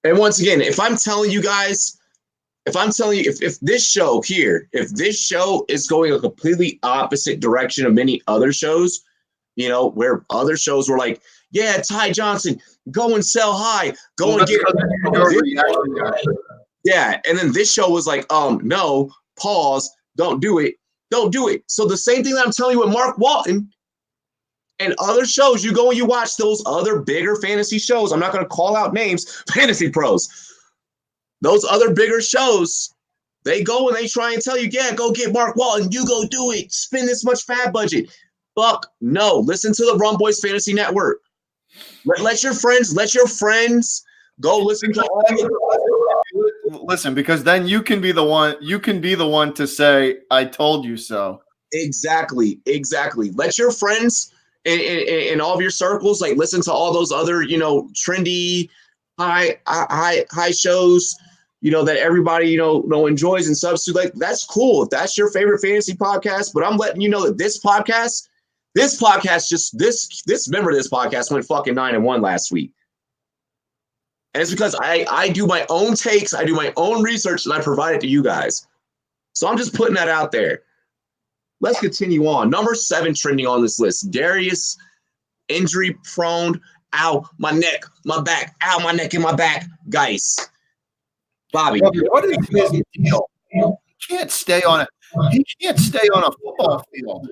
once again, if I'm telling you guys, if this show here, if this show is going a completely opposite direction of many other shows, you know, where other shows were like, yeah, Ty Johnson, go and sell high, go and get it. Yeah, and then this show was like, no, pause, don't do it. So the same thing that I'm telling you with Mark Walton and other shows, you go and you watch those other bigger fantasy shows. I'm not going to call out names, Fantasy Pros. Those other bigger shows, they go and they try and tell you, yeah, go get Mark Walton. You go do it. Spend this much fab budget. Fuck no. Listen to the Rumboyz Fantasy Network. Let your friends go listen to all the. Listen, because then you can be the one to say, I told you so. Exactly. Let your friends in all of your circles, like, listen to all those other, you know, trendy high shows, you know, that everybody, you know enjoys and subs to. Like, that's cool if that's your favorite fantasy podcast. But I'm letting you know that this podcast just this member of this podcast went fucking 9-1 last week. And it's because I do my own takes, I do my own research, and I provide it to you guys. So I'm just putting that out there. Let's continue on. Number 7 trending on this list. Darius, injury prone. Ow, my neck, my back. Ow, my neck and my back. Guys. Bobby. What is his deal? He can't stay on a football field.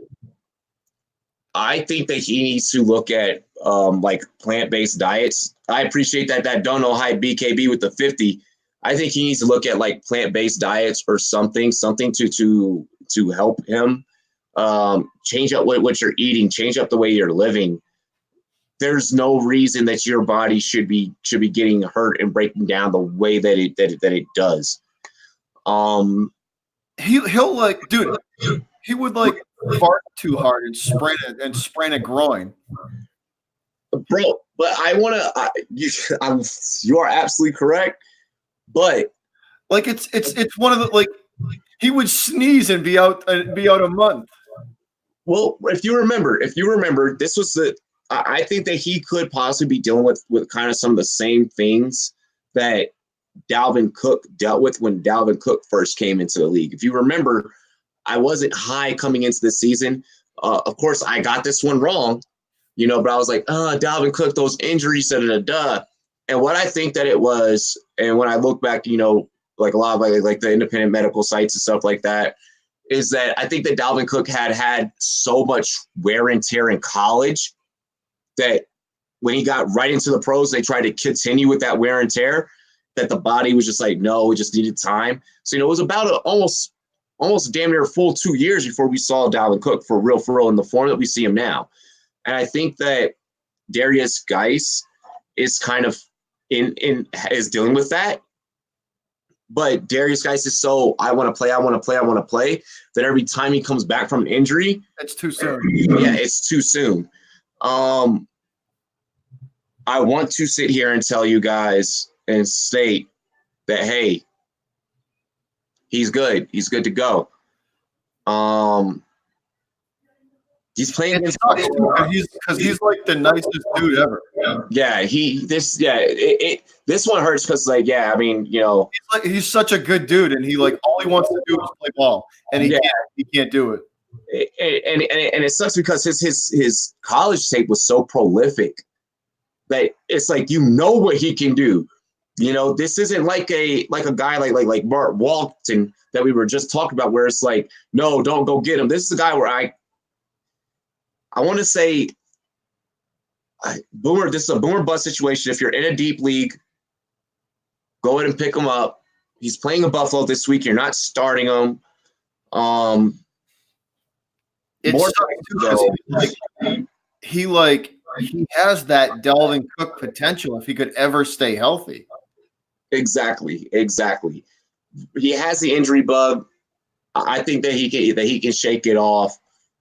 I think that he needs to look at like plant-based diets. I appreciate that don't know hype BKB with the 50. I think he needs to look at like plant-based diets or something to help him change up what you're eating, change up the way you're living. There's no reason that your body should be getting hurt and breaking down the way that it does. He'll like, dude, he would like fart too hard and sprain a groin. Bro, but you are absolutely correct. But like it's one of the, like, he would sneeze and be out a month. Well, if you remember, this was I think that he could possibly be dealing with kind of some of the same things that Dalvin Cook dealt with when Dalvin Cook first came into the league. If you remember, I wasn't high coming into the season. Of course, I got this one wrong, you know, but I was like, Dalvin Cook, those injuries, da. And what I think that it was, and when I look back, you know, like a lot of like the independent medical sites and stuff like that, is that I think that Dalvin Cook had so much wear and tear in college that when he got right into the pros, they tried to continue with that wear and tear, that the body was just like, no, it just needed time. So, you know, it was about almost damn near a full 2 years before we saw Dalvin Cook for real in the form that we see him now. And I think that Darius Geis is kind of is dealing with that. But Darius Geis is so I want to play, that every time he comes back from an injury, it's too soon. Yeah, it's too soon. I want to sit here and tell you guys and state that, hey, he's good. He's good to go. He's playing against because he's like the nicest dude ever. Yeah, this one hurts because, like, yeah, I mean, you know, he's such a good dude, and he like all he wants to do is play ball, and he can't do it. And it sucks because his college tape was so prolific that it's like, you know what he can do. You know, this isn't like a guy like Mark Walton that we were just talking about, where it's like, no, don't go get him. This is a guy where I want to say, Boomer. This is a boomer bust situation. If you're in a deep league, go ahead and pick him up. He's playing in Buffalo this week. You're not starting him. It More sucks too, because he has that Dalvin Cook potential if he could ever stay healthy. exactly. He has the injury bug. I think that he can shake it off.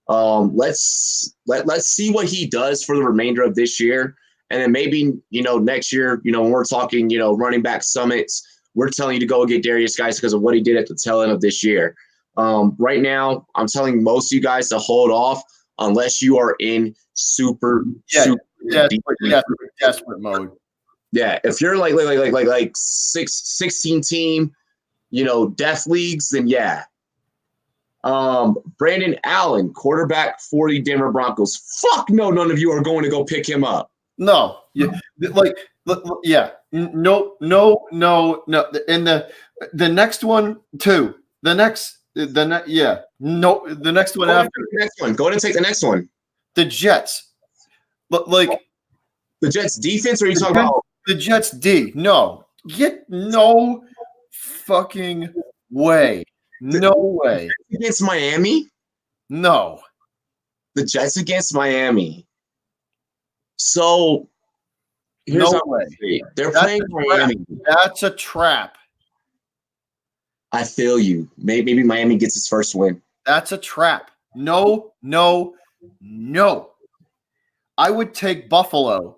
Let's see what he does for the remainder of this year, and then maybe next year, when we're talking running back summits, we're telling you to go get Darius Guice because of what he did at the tail end of this year. Right now, I'm telling most of you guys to hold off unless you are in super desperate mode. Yeah, if you're like 16 team, death leagues, then yeah. Brandon Allen, quarterback for the Denver Broncos. Fuck no, none of you are going to go pick him up. No, no. And the next one too. The next one after. The next one. Go ahead and take the next one. The Jets. But the Jets defense, or are you talking about the Jets D? No, get no fucking way. No way. Against Miami? No. The Jets against Miami. So here's no way. They're playing Miami. That's a trap. I feel you. Maybe Miami gets his first win. That's a trap. No. I would take Buffalo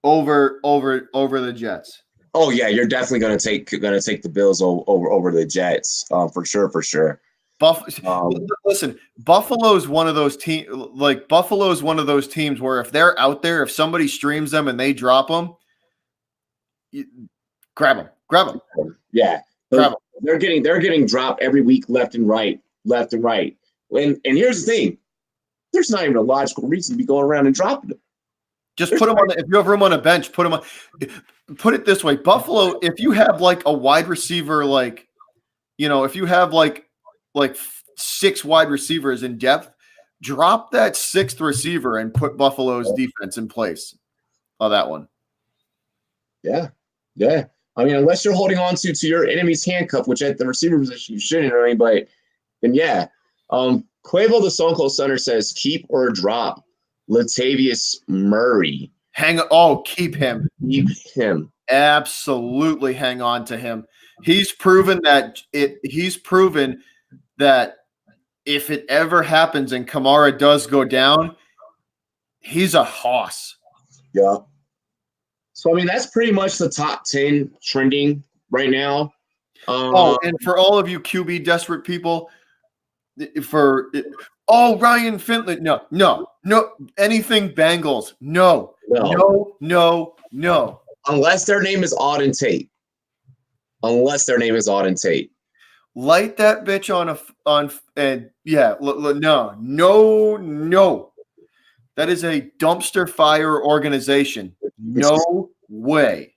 over the Jets. Oh yeah, you're definitely gonna take the Bills over the Jets, for sure. Listen, Buffalo's one of those teams. Buffalo's one of those teams where if they're out there, if somebody streams them and they drop them, grab them. Yeah, grab them. They're getting dropped every week, left and right. And here's the thing: there's not even a logical reason to be going around and dropping them. Just put them on. If you have room on a bench, put them on. Put it this way: Buffalo. If you have like a wide receiver, if you have like 6 wide receivers in depth, drop that 6th receiver and put Buffalo's defense in place on that one. Yeah. I mean, unless you're holding on to your enemy's handcuff, which at the receiver position you shouldn't. But then yeah. Quavo the Stone Cold Stunner says keep or drop Latavius Murray. Keep him. Keep him. Absolutely hang on to him. He's proven that if it ever happens and Kamara does go down, he's a hoss. Yeah. So, I mean, that's pretty much the top 10 trending right now. And for all of you QB desperate people, Ryan Finley. No. Anything Bengals. No. Unless their name is Auden Tate. Light that bitch no. That is a dumpster fire organization. No way.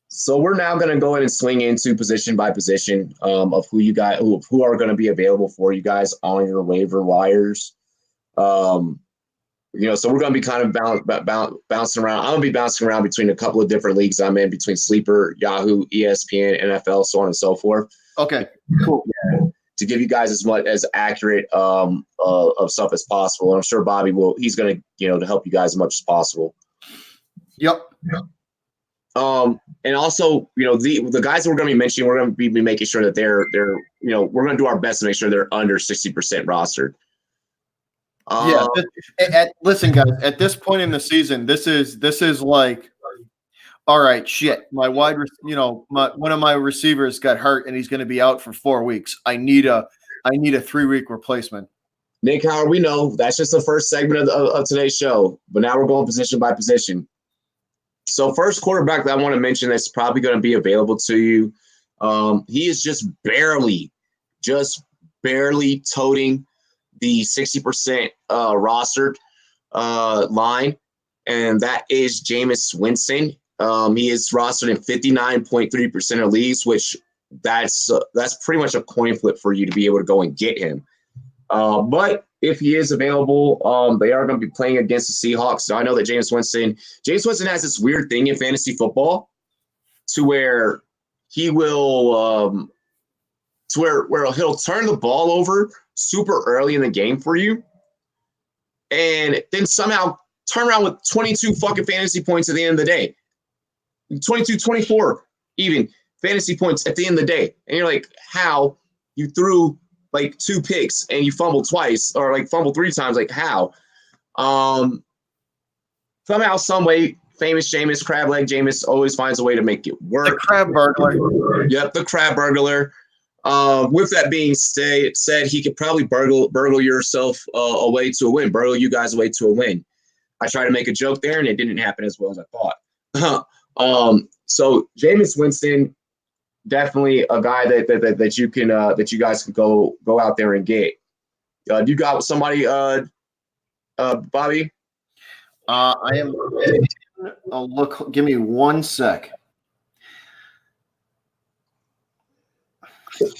So we're now going to go ahead and swing into position by position of who are going to be available for you guys on your waiver wires. So we're going to be kind of bouncing around. I'm going to be bouncing around between a couple of different leagues I'm in, between Sleeper, Yahoo, ESPN, NFL, so on and so forth. Okay, cool. Yeah, to give you guys as much as accurate of stuff as possible. And I'm sure Bobby he's going to help you guys as much as possible. Yep. And also, the guys that we're going to be mentioning, we're going to be making sure that they're we're going to do our best to make sure they're under 60% rostered. Listen, guys, at this point in the season, this is like, all right, shit. One of my receivers got hurt and he's going to be out for 4 weeks. I need a 3-week replacement. Nick Howard, we know that's just the first segment of today's show, but now we're going position by position. So first quarterback that I want to mention that's probably going to be available to you, he is just barely toting the 60% rostered line, and that is Jameis Winston. He is rostered in 59.3% of leagues, which that's pretty much a coin flip for you to be able to go and get him. But if he is available, they are going to be playing against the Seahawks. So I know that Jameis Winston has this weird thing in fantasy football to where he will to where he'll turn the ball over super early in the game for you, and then somehow turn around with 22 fucking fantasy points at the end of the day. 22, 24 even fantasy points at the end of the day. And you're like, how? You threw like 2 picks and you fumbled twice, or like fumbled 3 times. Like, how? Somehow, some way, famous Jameis, crab leg Jameis always finds a way to make it work. The crab burglar. Yep, the crab burglar. With that being said, he could probably burgle yourself away to a win, burgle you guys away to a win. I tried to make a joke there, and it didn't happen as well as I thought. So Jameis Winston, definitely a guy that you can that you guys can go out there and get. You got somebody, Bobby? I am. I'll look. Give me 1 sec.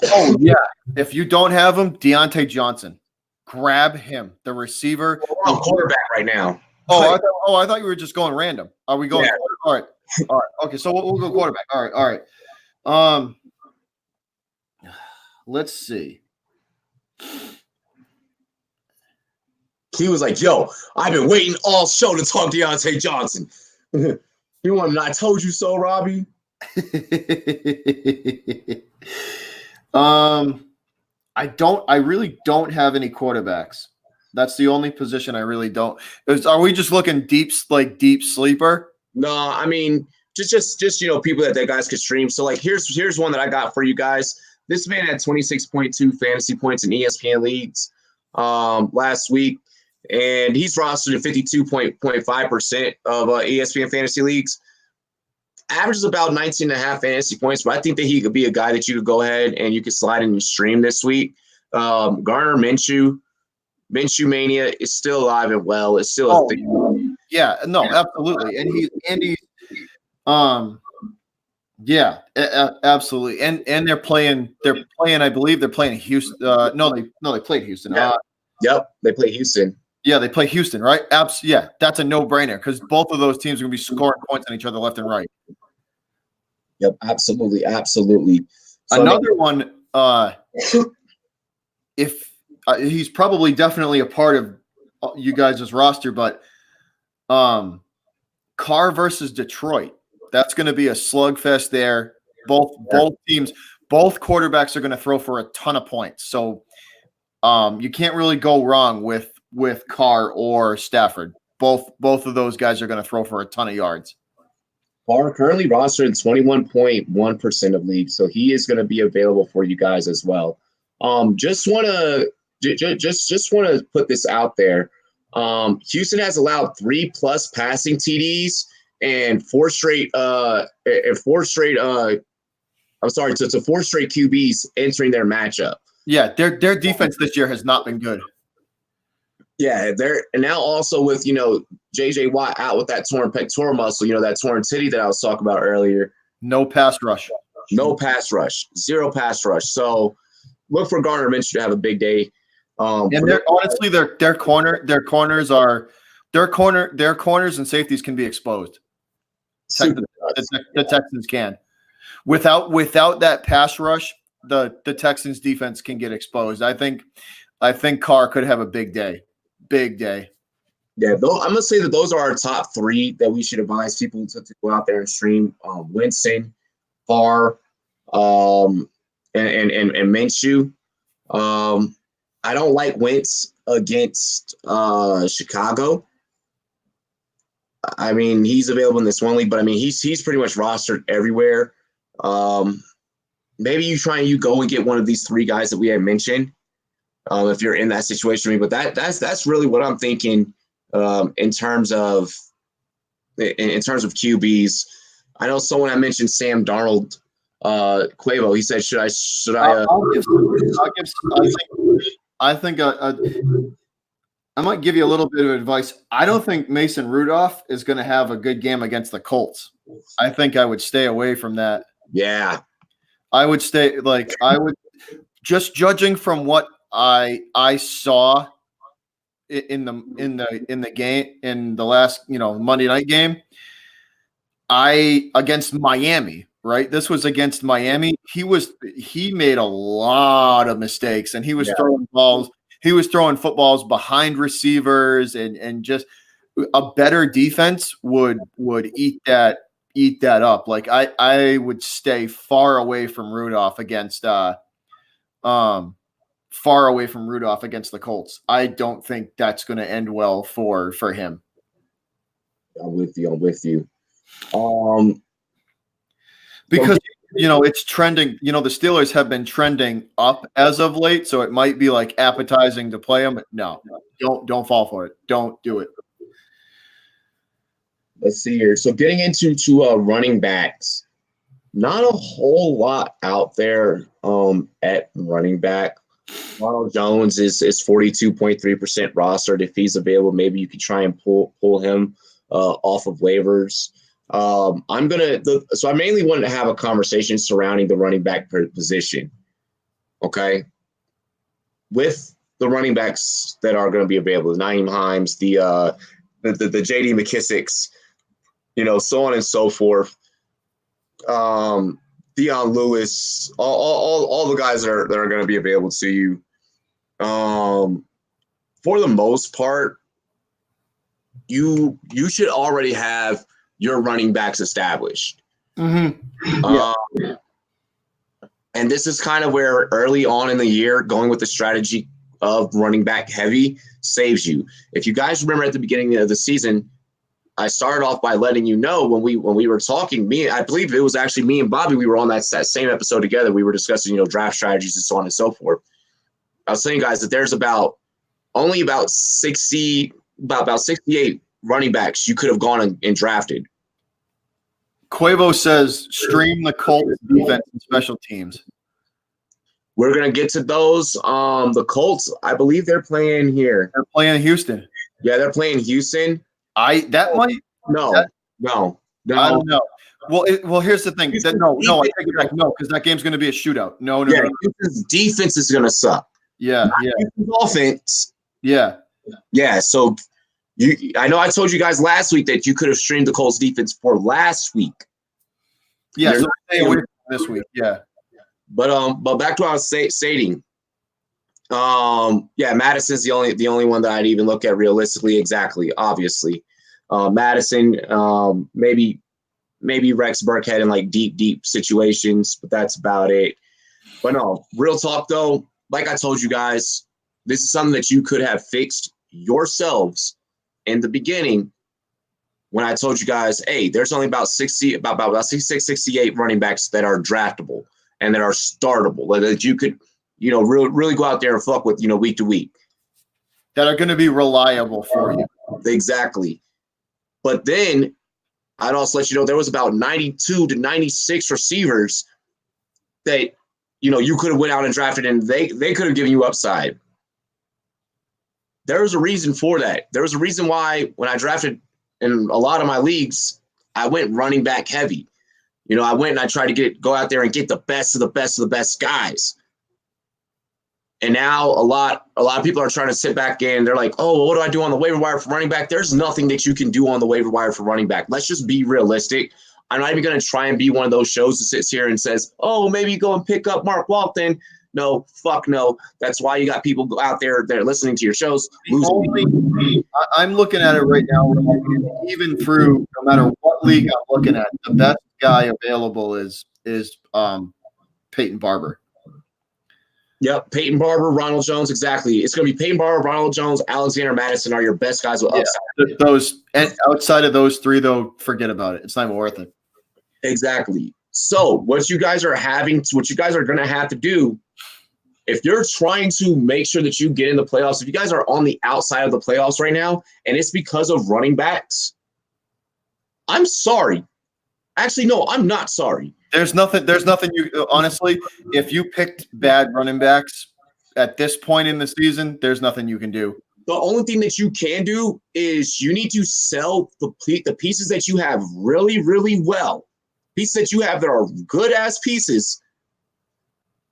Oh yeah. If you don't have him, Deontay Johnson, grab him. The receiver. We're on quarterback right now. I thought you were just going random. Are we going? Yeah. All right. Okay. So we'll go quarterback. All right. Let's see. He was like, "Yo, I've been waiting all show to talk Deontay Johnson." You want? I told you so, Robbie. I really don't have any quarterbacks. That's the only position I really don't. Are we just looking deep sleeper? No, I mean just people that guys could stream. So like here's one that I got for you guys. This man had 26.2 fantasy points in ESPN leagues last week, and he's rostered in 52.5% of ESPN fantasy leagues. Averages about 19.5 fantasy points, but I think that he could be a guy that you could go ahead and you could slide in your stream this week. Garner Minshew mania is still alive and well. It's still a thing. Yeah, no, absolutely. Yeah, absolutely. And they're playing. I believe they're playing Houston. No, they played Houston. Yep, they play Houston. Yeah, they play Houston, right? Yeah, that's a no-brainer because both of those teams are going to be scoring points on each other left and right. Yep, absolutely. So another one, if he's probably definitely a part of you guys' roster, but Carr versus Detroit, that's going to be a slugfest there. Both teams, both quarterbacks are going to throw for a ton of points. So you can't really go wrong with Carr or Stafford. Both of those guys are going to throw for a ton of yards. Carr currently rostered in 21.1% of leagues, so he is going to be available for you guys as well. Just want to put this out there. Houston has allowed 3+ passing TDs and four straight QBs entering their matchup. Yeah, their defense this year has not been good. Yeah, and now also with JJ Watt out with that torn pectoral muscle, that torn titty that I was talking about earlier. No pass rush. Zero pass rush. So look for Garner Minshew to have a big day. And their corners and safeties can be exposed. The Texans can. Without that pass rush, the Texans defense can get exposed. I think Carr could have a big day. Big day. Yeah, I'm gonna say that those are our top 3 that we should advise people to go out there and stream. Winston, Carr, and Minshew. I don't like Wentz against Chicago. I mean, he's available in this one league, but I mean, he's pretty much rostered everywhere. Maybe you go and get one of these 3 guys that we had mentioned. If you're in that situation, but that's really what I'm thinking in terms of QBs. I know someone I mentioned Sam Darnold, Quavo. He said, "Should I?" I might give you a little bit of advice. I don't think Mason Rudolph is going to have a good game against the Colts. I think I would stay away from that. Yeah, I would stay. I would just judging from what I saw in the game in the last Monday night game. Against Miami, right? This was against Miami. He made a lot of mistakes, and he was throwing balls. He was throwing footballs behind receivers, and just a better defense would eat that up. Like I would stay far away from Rudolph against the Colts. I don't think that's going to end well for him. I'm with you. Because it's trending. The Steelers have been trending up as of late, so it might be like appetizing to play them. But no, don't fall for it. Don't do it. Let's see here. So getting into running backs, not a whole lot out there at running back. Ronald Jones is 42.3% rostered. If he's available, maybe you could try and pull him off of waivers. So I mainly wanted to have a conversation surrounding the running back position. Okay. With the running backs that are going to be available, the Nyheim Himes, the JD McKissicks, so on and so forth. Dion Lewis, all the guys that are going to be available to you. For the most part, you should already have your running backs established. Mm-hmm. And this is kind of where early on in the year, going with the strategy of running back heavy saves you. If you guys remember at the beginning of the season, I started off by letting you know when we were talking, I believe it was actually me and Bobby, we were on that same episode together. We were discussing, draft strategies and so on and so forth. I was saying, guys, that there's only about 68 running backs you could have gone and drafted. Quavo says, stream the Colts defense and special teams. We're going to get to those. The Colts, I believe they're playing here. They're playing Houston. Yeah, they're playing Houston. No. I don't know. Well, here's the thing. I take it back. No, because that game's going to be a shootout. No. Houston's defense is going to suck. Yeah. Houston's offense. Yeah. So I know I told you guys last week that you could have streamed the Colts defense for last week. Yeah, so stay away from this week. Yeah. But back to what I was stating. Madison's the only one that I'd even look at realistically. Exactly, obviously. Madison, maybe Rex Burkhead in like deep situations, but that's about it. But no, real talk though, like I told you guys, this is something that you could have fixed yourselves in the beginning when I told you guys, hey, there's only about 66, 68 running backs that are draftable and that are startable, that you could, really go out there and fuck with, week to week. That are going to be reliable for you. Exactly. But then I'd also let you know there was about 92 to 96 receivers that, you could have went out and drafted and they could have given you upside. There was a reason for that. There was a reason why when I drafted in a lot of my leagues, I went running back heavy. I went and I tried to go out there and get the best of the best of the best guys. And now a lot of people are trying to sit back and they're like, oh, well, what do I do on the waiver wire for running back? There's nothing that you can do on the waiver wire for running back. Let's just be realistic. I'm not even going to try and be one of those shows that sits here and says, oh, maybe go and pick up Mark Walton. No, fuck no. That's why you got people out there that are listening to your shows. I'm looking at it right now. Even through no matter what league I'm looking at, the best guy available is Peyton Barber. Yep, Peyton Barber, Ronald Jones, exactly. It's going to be Peyton Barber, Ronald Jones, Alexander Madison are your best guys with upside. Those and outside of those three, though, forget about it. It's not even worth it. Exactly. So what you guys are going to have to do, if you're trying to make sure that you get in the playoffs, if you guys are on the outside of the playoffs right now, and it's because of running backs, I'm sorry. Actually, no, I'm not sorry. There's nothing you honestly, if you picked bad running backs at this point in the season, there's nothing you can do. The only thing that you can do is you need to sell the pieces that you have really, really well. Pieces that you have that are good-ass pieces.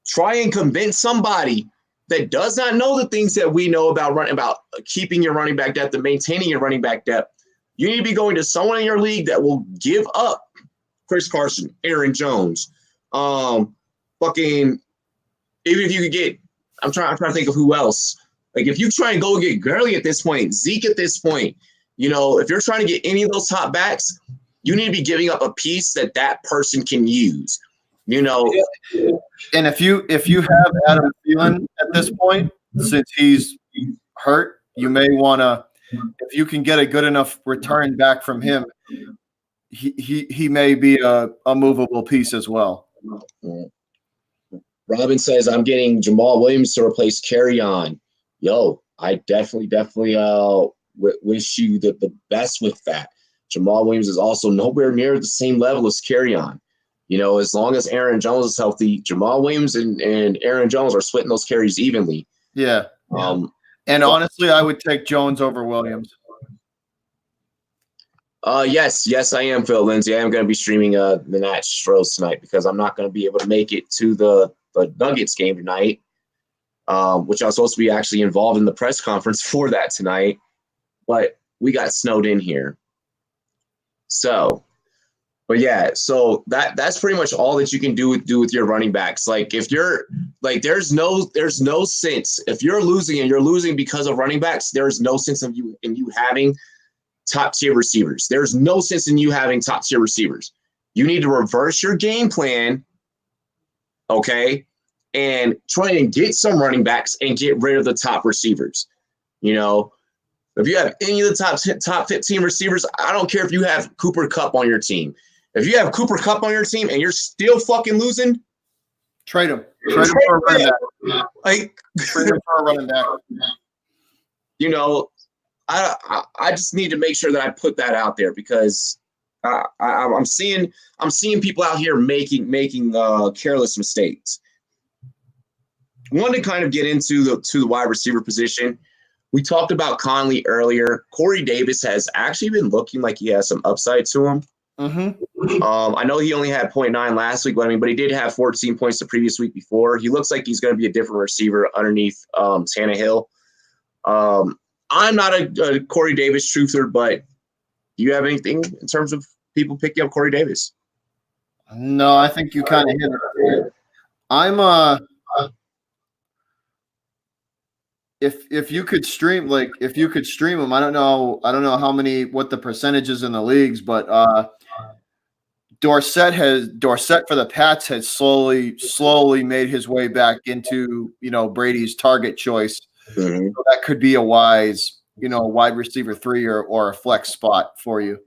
Try and convince somebody that does not know the things that we know about keeping your running back depth and maintaining your running back depth. You need to be going to someone in your league that will give up Chris Carson, Aaron Jones, fucking. Even if you could get, I'm trying to think of who else. Like if you try and go get Gurley at this point, Zeke at this point, if you're trying to get any of those top backs, you need to be giving up a piece that person can use. And if you have Adam Thielen at this point, since he's hurt, you may want to, if you can get a good enough return back from him, he may be a movable piece as well. Robin says, I'm getting Jamal Williams to replace Kerryon. Yo, I definitely wish you the best with that. Jamal Williams is also nowhere near the same level as Kerryon. As long as Aaron Jones is healthy, Jamal Williams and Aaron Jones are splitting those carries evenly. Yeah. And honestly, I would take Jones over Williams. Yes, I am, Phil Lindsay. I am going to be streaming the Nats Stros tonight because I'm not going to be able to make it to the Nuggets game tonight, which I was supposed to be actually involved in the press conference for that tonight, but we got snowed in here. So that's pretty much all that you can do with your running backs. Like if you're like, there's no sense if you're losing and you're losing because of running backs. There's no sense of you having top tier receivers. There's no sense in you having top tier receivers. You need to reverse your game plan, okay, and try and get some running backs and get rid of the top receivers. If you have any of the top 15 receivers, I don't care if you have Cooper Kupp on your team. If you have Cooper Kupp on your team and you're still fucking losing, trade him. Trade him for a running back. Trade him for a running back. I just need to make sure that I put that out there because I'm seeing people out here making careless mistakes. I wanted to kind of get into the wide receiver position. We talked about Conley earlier. Corey Davis has actually been looking like he has some upside to him. Mm-hmm. I know he only had 0.9 last week, but he did have 14 points the previous week before. He looks like he's going to be a different receiver underneath Tannehill. I'm not a Corey Davis truther, but do you have anything in terms of people picking up Corey Davis? No, I think you kind of hit it. I'm if you could stream him, I don't know what the percentages in the leagues, but Dorsett for the Pats has slowly made his way back into Brady's target choice. Mm-hmm. So that could be a wise wide receiver 3 or a flex spot for you.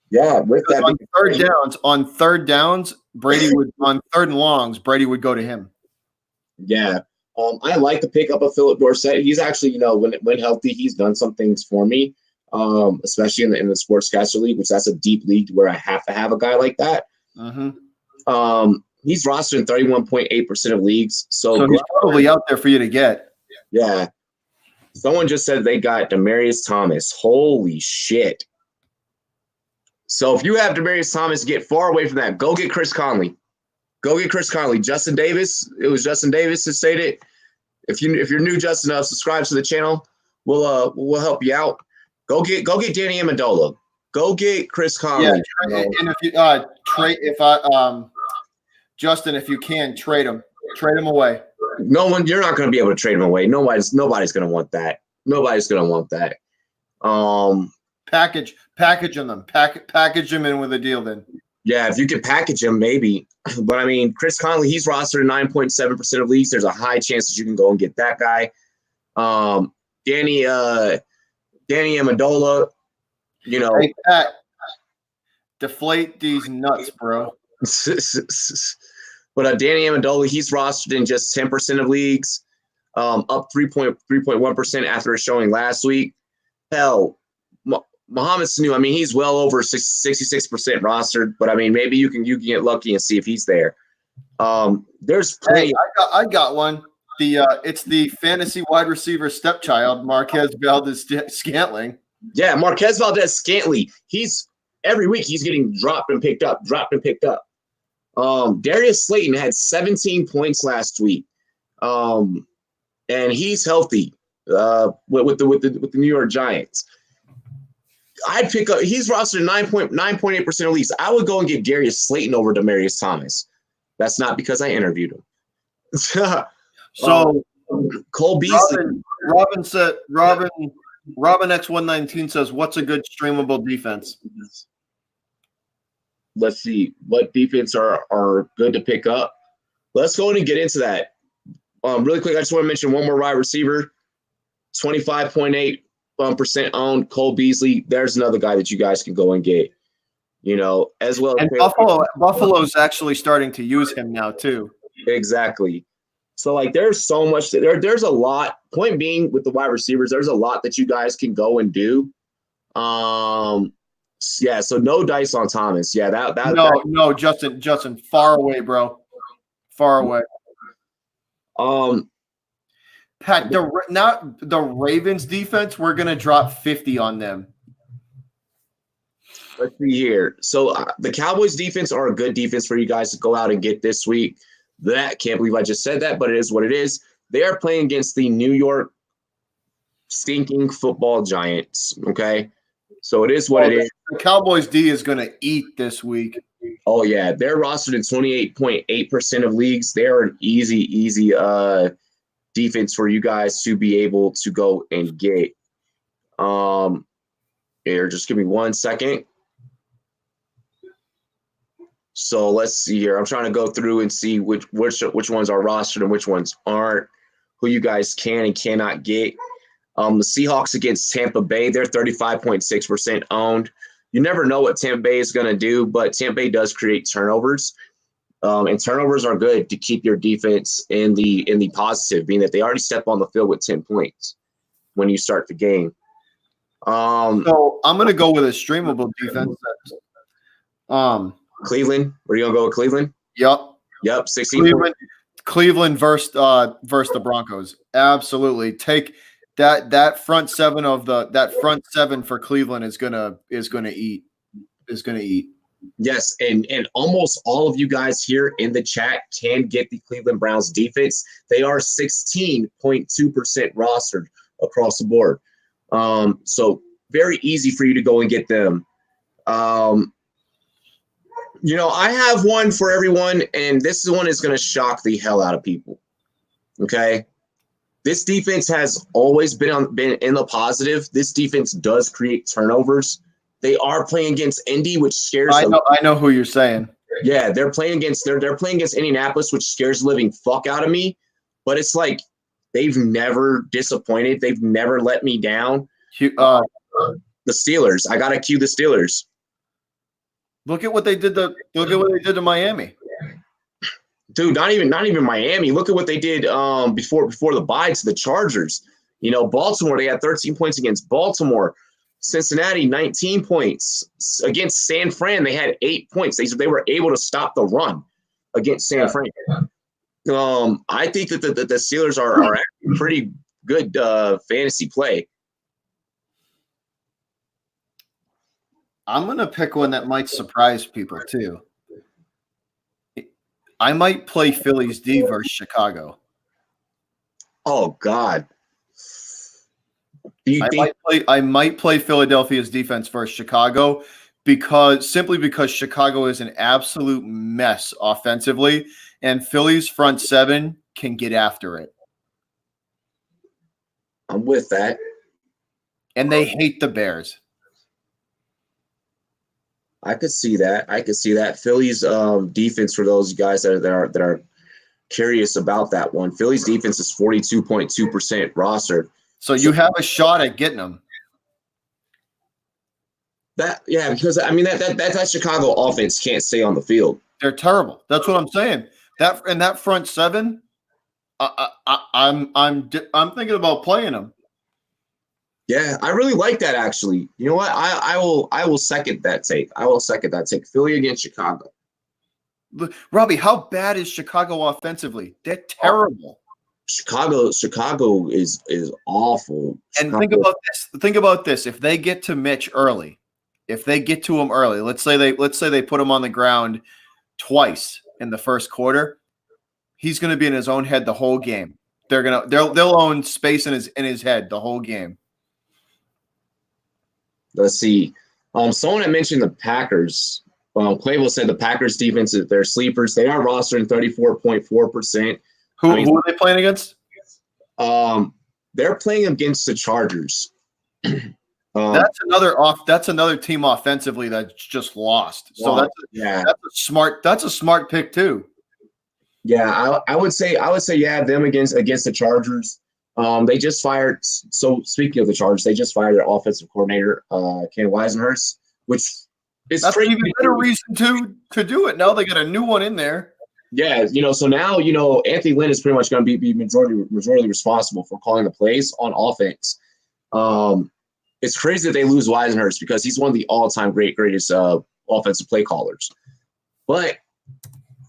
Yeah, with that on third downs, Brady would on third and longs, Brady would go to him. Yeah. I like the pickup of Philip Dorsett. He's actually, when healthy, he's done some things for me, especially in the Sportscaster League, which that's a deep league where I have to have a guy like that. Mm-hmm. He's rostered in 31.8% of leagues. So he's probably out there for you to get. Yeah. Someone just said they got Demaryius Thomas. Holy shit. So if you have Demaryius Thomas, get far away from that. Go get Chris Conley. Justin Davis. It was Justin Davis that stated. If you're new, Justin, subscribe to the channel. We'll help you out. Go get Danny Amendola. Go get Chris Conley. Yeah, and if you Justin, if you can trade him away. You're not going to be able to trade him away. Nobody's going to want that. Nobody's going to want that. Package him in with a deal then. Yeah, if you could package him, maybe. But Chris Conley, he's rostered in 9.7% of leagues. There's a high chance that you can go and get that guy. Danny Amendola, Hey, Pat, deflate these nuts, bro. But Danny Amendola, he's rostered in just 10% of leagues, up 3.1% after his showing last week. Hell, Mohamed Sanu, he's well over 66% rostered, but maybe you can get lucky and see if he's there. There's plenty. Hey, I got one. It's the fantasy wide receiver stepchild, Marquez Valdez-Scantling. Yeah, Marquez Valdez-Scantling. Every week he's getting dropped and picked up. Darius Slayton had 17 points last week, and he's healthy with the New York Giants. I'd pick up. He's rostered 9.8% of leagues. I would go and get Darius Slayton over Demaryius Thomas. That's not because I interviewed him. So Cole Beasley. Robin said Robin X119 says, "What's a good streamable defense?" Let's see what defense are good to pick up. Let's go in and get into that. Really quick, I just want to mention one more wide receiver, 25.8% owned, Cole Beasley. There's another guy that you guys can go and get, as well. And Buffalo's actually starting to use him now too. Exactly. So there's so much there's a lot. Point being with the wide receivers, there's a lot that you guys can go and do. Yeah, so no dice on Thomas. Yeah, no, Justin, far away, bro. Far away. Pat, the Ravens defense, we're gonna drop 50 on them. Let's see here. So the Cowboys defense are a good defense for you guys to go out and get this week. Can't believe I just said that, but it is what it is. They are playing against the New York stinking football giants. Okay, so it is what it is. The Cowboys D is gonna eat this week. Oh yeah, they're rostered in 28.8% of leagues. They're an easy defense for you guys to be able to go and get. Here, just give me 1 second. So let's see here. I'm trying to go through and see which ones are rostered and which ones aren't. Who you guys can and cannot get. The Seahawks against Tampa Bay, they're 35.6% owned. You never know what Tampa Bay is going to do, but Tampa Bay does create turnovers. And turnovers are good to keep your defense in the positive, being that they already step on the field with 10 points when you start the game. So I'm going to go with a streamable defense. Cleveland. Where are you going to go with Cleveland? Yep. 16. Cleveland versus the Broncos. Absolutely. Take that front seven for Cleveland is gonna eat. Yes, and almost all of you guys here in the chat can get the Cleveland Browns defense. They are 16.2% rostered across the board. So very easy for you to go and get them. I have one for everyone, and this one is going to shock the hell out of people. Okay? This defense has always been in the positive. This defense does create turnovers. They are playing against Indy, which scares them. I know who you're saying. Yeah, they're playing against Indianapolis, which scares the living fuck out of me. But it's like they've never disappointed. They've never let me down. The Steelers. I gotta cue the Steelers. Look at what they did to Miami. Dude, not even Miami. Look at what they did before the bye to the Chargers. Baltimore, they had 13 points against Baltimore. Cincinnati, 19 points. Against San Fran, they had 8 points. They were able to stop the run against San Fran. I think that the Steelers are actually pretty good fantasy play. I'm going to pick one that might surprise people too. I might play Phillies D versus Chicago. Oh God. I might play Philadelphia's defense versus Chicago because Chicago is an absolute mess offensively, and Philly's front seven can get after it. I'm with that. And they hate the Bears. I could see that. Philly's defense, for those guys that are curious about that one. Philly's defense is 42.2% rostered. So you have a shot at getting them. Because that Chicago offense can't stay on the field. They're terrible. That's what I'm saying. That front seven, I'm thinking about playing them. Yeah, I really like that actually. You know what? I will second that take. Philly against Chicago. Robbie, how bad is Chicago offensively? They're terrible. Chicago is awful. And think about this. If they get to Mitch early, let's say they put him on the ground twice in the first quarter, he's going to be in his own head the whole game. They'll own space in his head the whole game. Let's see. Someone had mentioned the Packers. Clayville said the Packers defense is their sleepers. They are rostered in 34.4%. Who are they playing against? They're playing against the Chargers. That's another team offensively that's just lost. So that's a smart pick too. Yeah, I would say yeah, them against the Chargers. They just fired. So speaking of the Chargers, they just fired their offensive coordinator, Ken Weisenhurst, which is that's an even better reason to do it. Now they got a new one in there. Yeah, so now Anthony Lynn is pretty much going to be majority responsible for calling the plays on offense. It's crazy that they lose Weisenhurst because he's one of the all-time greatest offensive play callers. But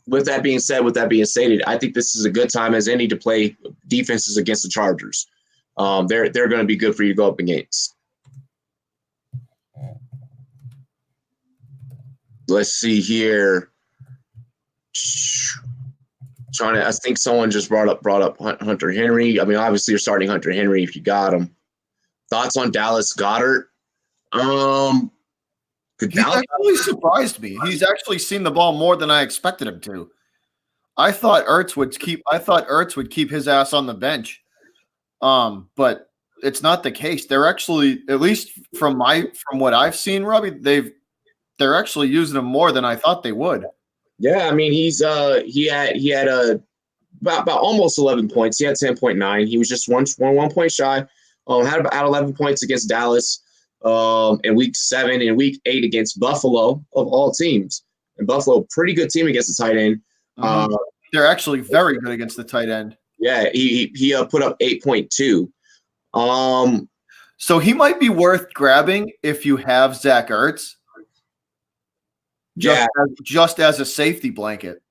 with that being stated, I think this is a good time as any to play defenses against the Chargers. They're going to be good for you to go up against. Let's see here. I think someone just brought up Hunter Henry. I mean, obviously you're starting Hunter Henry if you got him. Thoughts on Dallas Goedert? He actually surprised me. He's actually seen the ball more than I expected him to. I thought Ertz would keep his ass on the bench. But it's not the case. They're actually, at least from what I've seen, Robbie, they're actually using him more than I thought they would. Yeah, I mean he had about almost 11 points. He had 10.9. He was just one point shy. Had about 11 points against Dallas in week 7 and week 8 against Buffalo of all teams. And Buffalo, pretty good team against the tight end. They're actually very good against the tight end. Yeah, he put up 8.2. So he might be worth grabbing if you have Zach Ertz. Just as a safety blanket.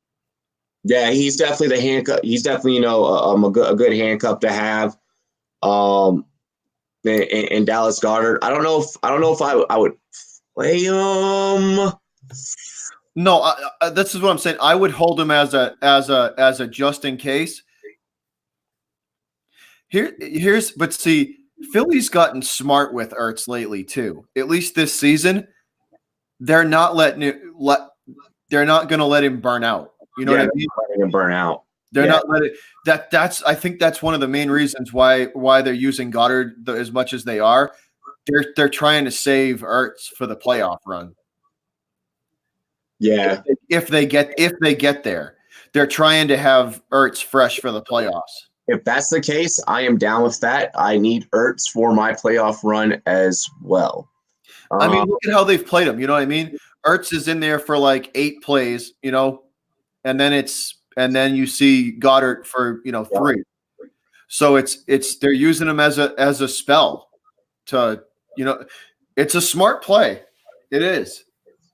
Yeah, he's definitely the handcuff. He's definitely a good handcuff to have. And Dallas Goedert. I don't know if I would play him. No, this is what I'm saying. I would hold him as a just in case. But see, Philly's gotten smart with Ertz lately too. At least this season, they're not going to let him burn out. You know what I mean? Letting him burn out. They're not letting that's I think that's one of the main reasons why they're using Goddard as much as they are. They're trying to save Ertz for the playoff run. Yeah. If they get there. They're trying to have Ertz fresh for the playoffs. If that's the case, I am down with that. I need Ertz for my playoff run as well. I mean, look at how they've played him. You know what I mean? Ertz is in there for like 8 plays, and then you see Goddard for 3. So they're using him as a spell to it's a smart play. It is.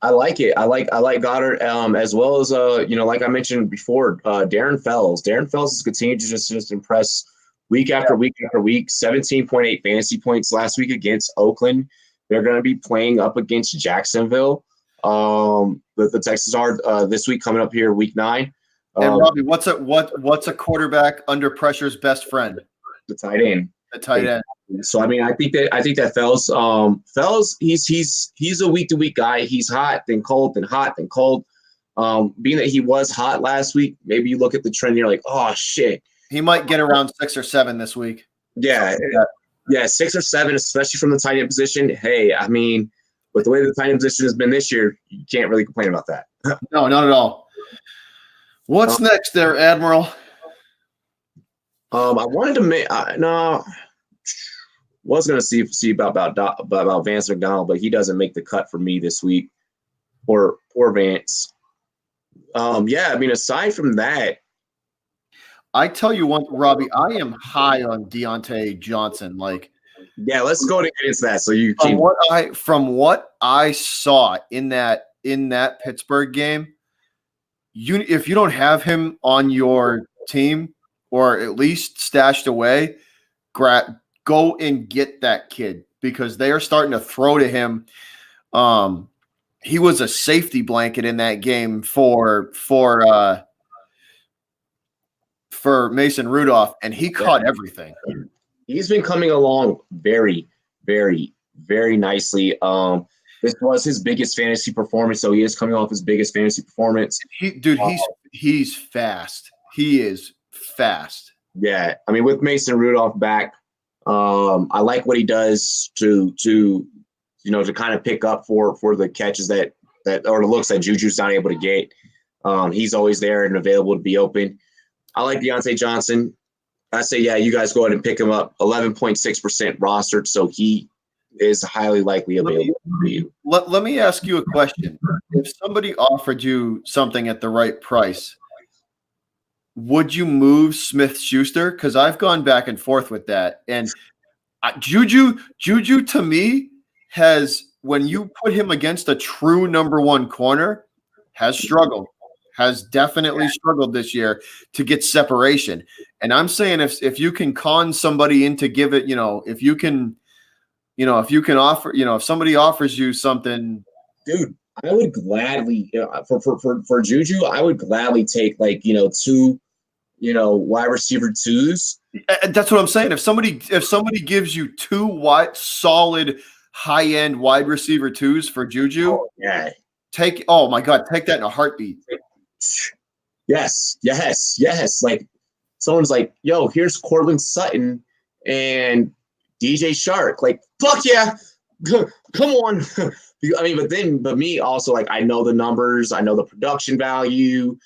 I like it. I like Goddard as well as like I mentioned before, Darren Fells. Darren Fells has continued to just impress week after week after week. 17.8 fantasy points last week against Oakland. They're going to be playing up against Jacksonville. The Texans are this week coming up here, week 9. And Robbie, what's a quarterback under pressure's best friend? The tight end. The tight end. So I mean, I think that Fells, he's a week to week guy. He's hot, then cold, then hot, then cold. Being that he was hot last week, maybe you look at the trend, and you're like, oh shit, he might get around 6 or 7 this week. Yeah, 6 or 7, especially from the tight end position. Hey, I mean, with the way the tight end position has been this year, you can't really complain about that. No, not at all. What's next there, Admiral? I wanted to was going to see about Vance McDonald, but he doesn't make the cut for me this week. Poor Vance. I mean, aside from that, I tell you what, Robbie, I am high on Deontay Johnson. Let's go into that. So you from what I saw in that Pittsburgh game, if you don't have him on your team or at least stashed away, go and get that kid because they are starting to throw to him. He was a safety blanket in that game for Mason Rudolph, and he caught everything. He's been coming along very, very very nicely. This was his biggest fantasy performance, so he is coming off his biggest fantasy performance. He's fast. He is fast. Yeah, I mean, with Mason Rudolph back, I like what he does to kind of pick up for the catches that or the looks that Juju's not able to get. He's always there and available to be open. I like Deontay Johnson. I say, yeah, you guys go ahead and pick him up. 11.6% rostered, so he is highly likely available for you. Let me ask you a question. If somebody offered you something at the right price, would you move Smith-Schuster? Because I've gone back and forth with that. And Juju to me has, when you put him against a true number one corner, has struggled. Has definitely struggled this year to get separation. And I'm saying if you can con somebody into give it, if you can offer, if somebody offers you something, dude, I would gladly for Juju, I would gladly take two, wide receiver twos. That's what I'm saying. If somebody gives you two solid high end wide receiver twos for Juju, oh my God, take that in a heartbeat. Yes. Like someone's like, yo, here's Cortland Sutton and DJ Shark. Like, fuck yeah. Come on. I mean, but me also, like, I know the numbers, I know the production value,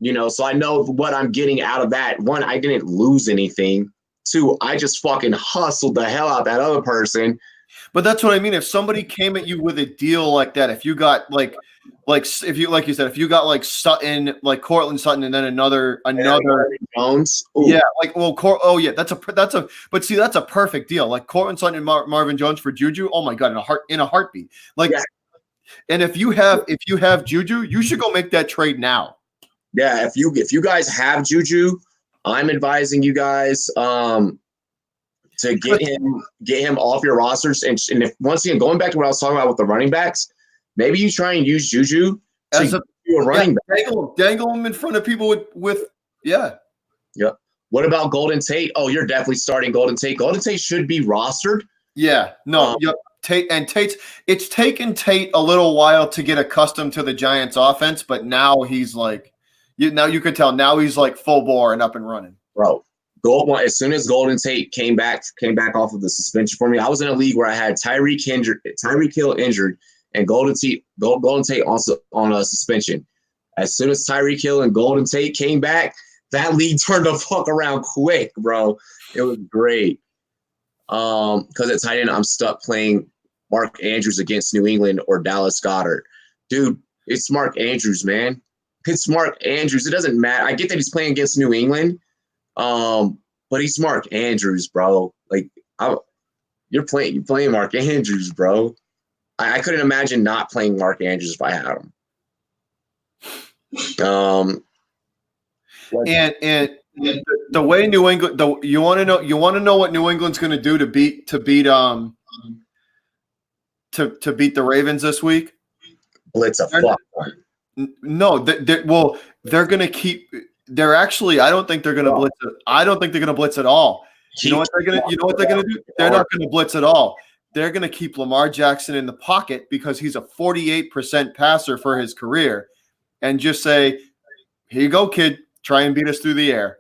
so I know what I'm getting out of that. One, I didn't lose anything. Two, I just fucking hustled the hell out that other person. But that's what I mean. If somebody came at you with a deal like that, if you got if you got like Sutton, like Cortland Sutton, and then another Jones, that's a perfect deal. Like Cortland Sutton and Marvin Jones for Juju. Oh my God, in a heartbeat. And if you have Juju, you should go make that trade now. Yeah, if you guys have Juju, I'm advising you guys to get him off your rosters. And if once again, going back to what I was talking about with the running backs, maybe you try and use Juju as a running back. Dangle him in front of people with. Yep. What about Golden Tate? Oh, you're definitely starting Golden Tate. Golden Tate should be rostered. Yeah. No. Yep. It's taken Tate a little while to get accustomed to the Giants offense, but now he's like, you could tell now he's like full bore and up and running. Bro, as soon as Golden Tate came back off of the suspension for me, I was in a league where I had Tyreek Hill injured and Golden Tate also on a suspension. As soon as Tyreek Hill and Golden Tate came back, that league turned the fuck around quick, bro. It was great. Because at tight end, I'm stuck playing Mark Andrews against New England or Dallas Goedert. Dude, it's Mark Andrews, man. It's Mark Andrews. It doesn't matter. I get that he's playing against New England, but he's Mark Andrews, bro. Like, you're playing Mark Andrews, bro. I couldn't imagine not playing Mark Andrews if I had him. And the way New England, you want to know what New England's going to do to beat the Ravens this week? Blitz a fuck. No, they're going to keep. They're actually. I don't think they're going to blitz. I don't think they're going to blitz at all. You know what they're going to do? They're not going to blitz at all. They're going to keep Lamar Jackson in the pocket because he's a 48% passer for his career, and just say, "Here you go, kid. Try and beat us through the air."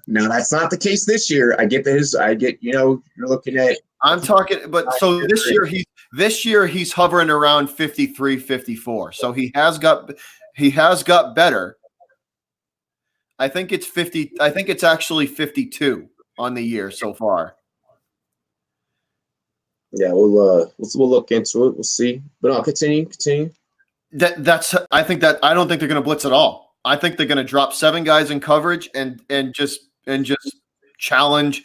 No, that's not the case this year. I get this. You're looking at. I'm talking, but so this year he's hovering around 53, 54. So he has got better. I think it's 50. I think it's actually 52 on the year so far. Yeah, we'll look into it. We'll see. But no, continue. I don't think they're going to blitz at all. I think they're going to drop 7 guys in coverage and just challenge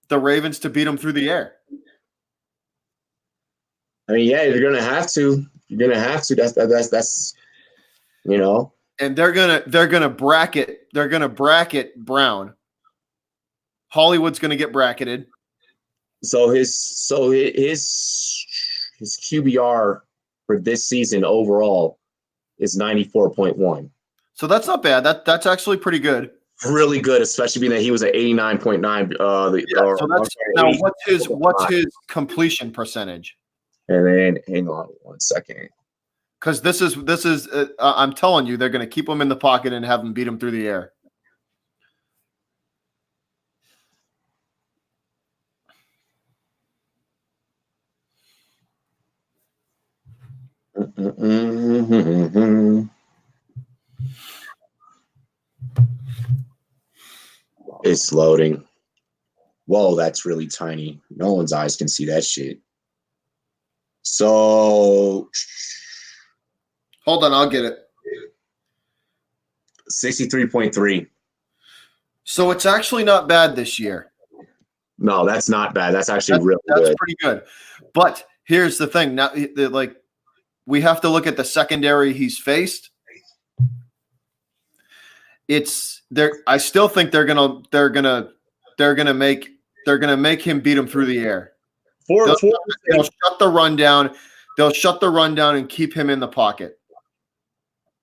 the Ravens to beat them through the air. I mean, yeah, you're gonna have to. That's And they're gonna bracket Brown. Hollywood's gonna get bracketed. So his QBR for this season overall is 94.1. So that's not bad. That's actually pretty good. really good, especially being that he was at 89.9. So that's now what's his completion percentage? And then hang on 1 second. Because this is I'm telling you, they're going to keep him in the pocket and have him beat him through the air. It's loading. Whoa, that's really tiny. No one's eyes can see that shit. So hold on, I'll get it. 63.3. So it's actually not bad this year. No, that's not bad. That's actually really good. That's pretty good. But here's the thing. Now, like, we have to look at the secondary he's faced. It's there. I still think they're gonna make him beat him through the air. They'll shut the run down. They'll shut the run down and keep him in the pocket.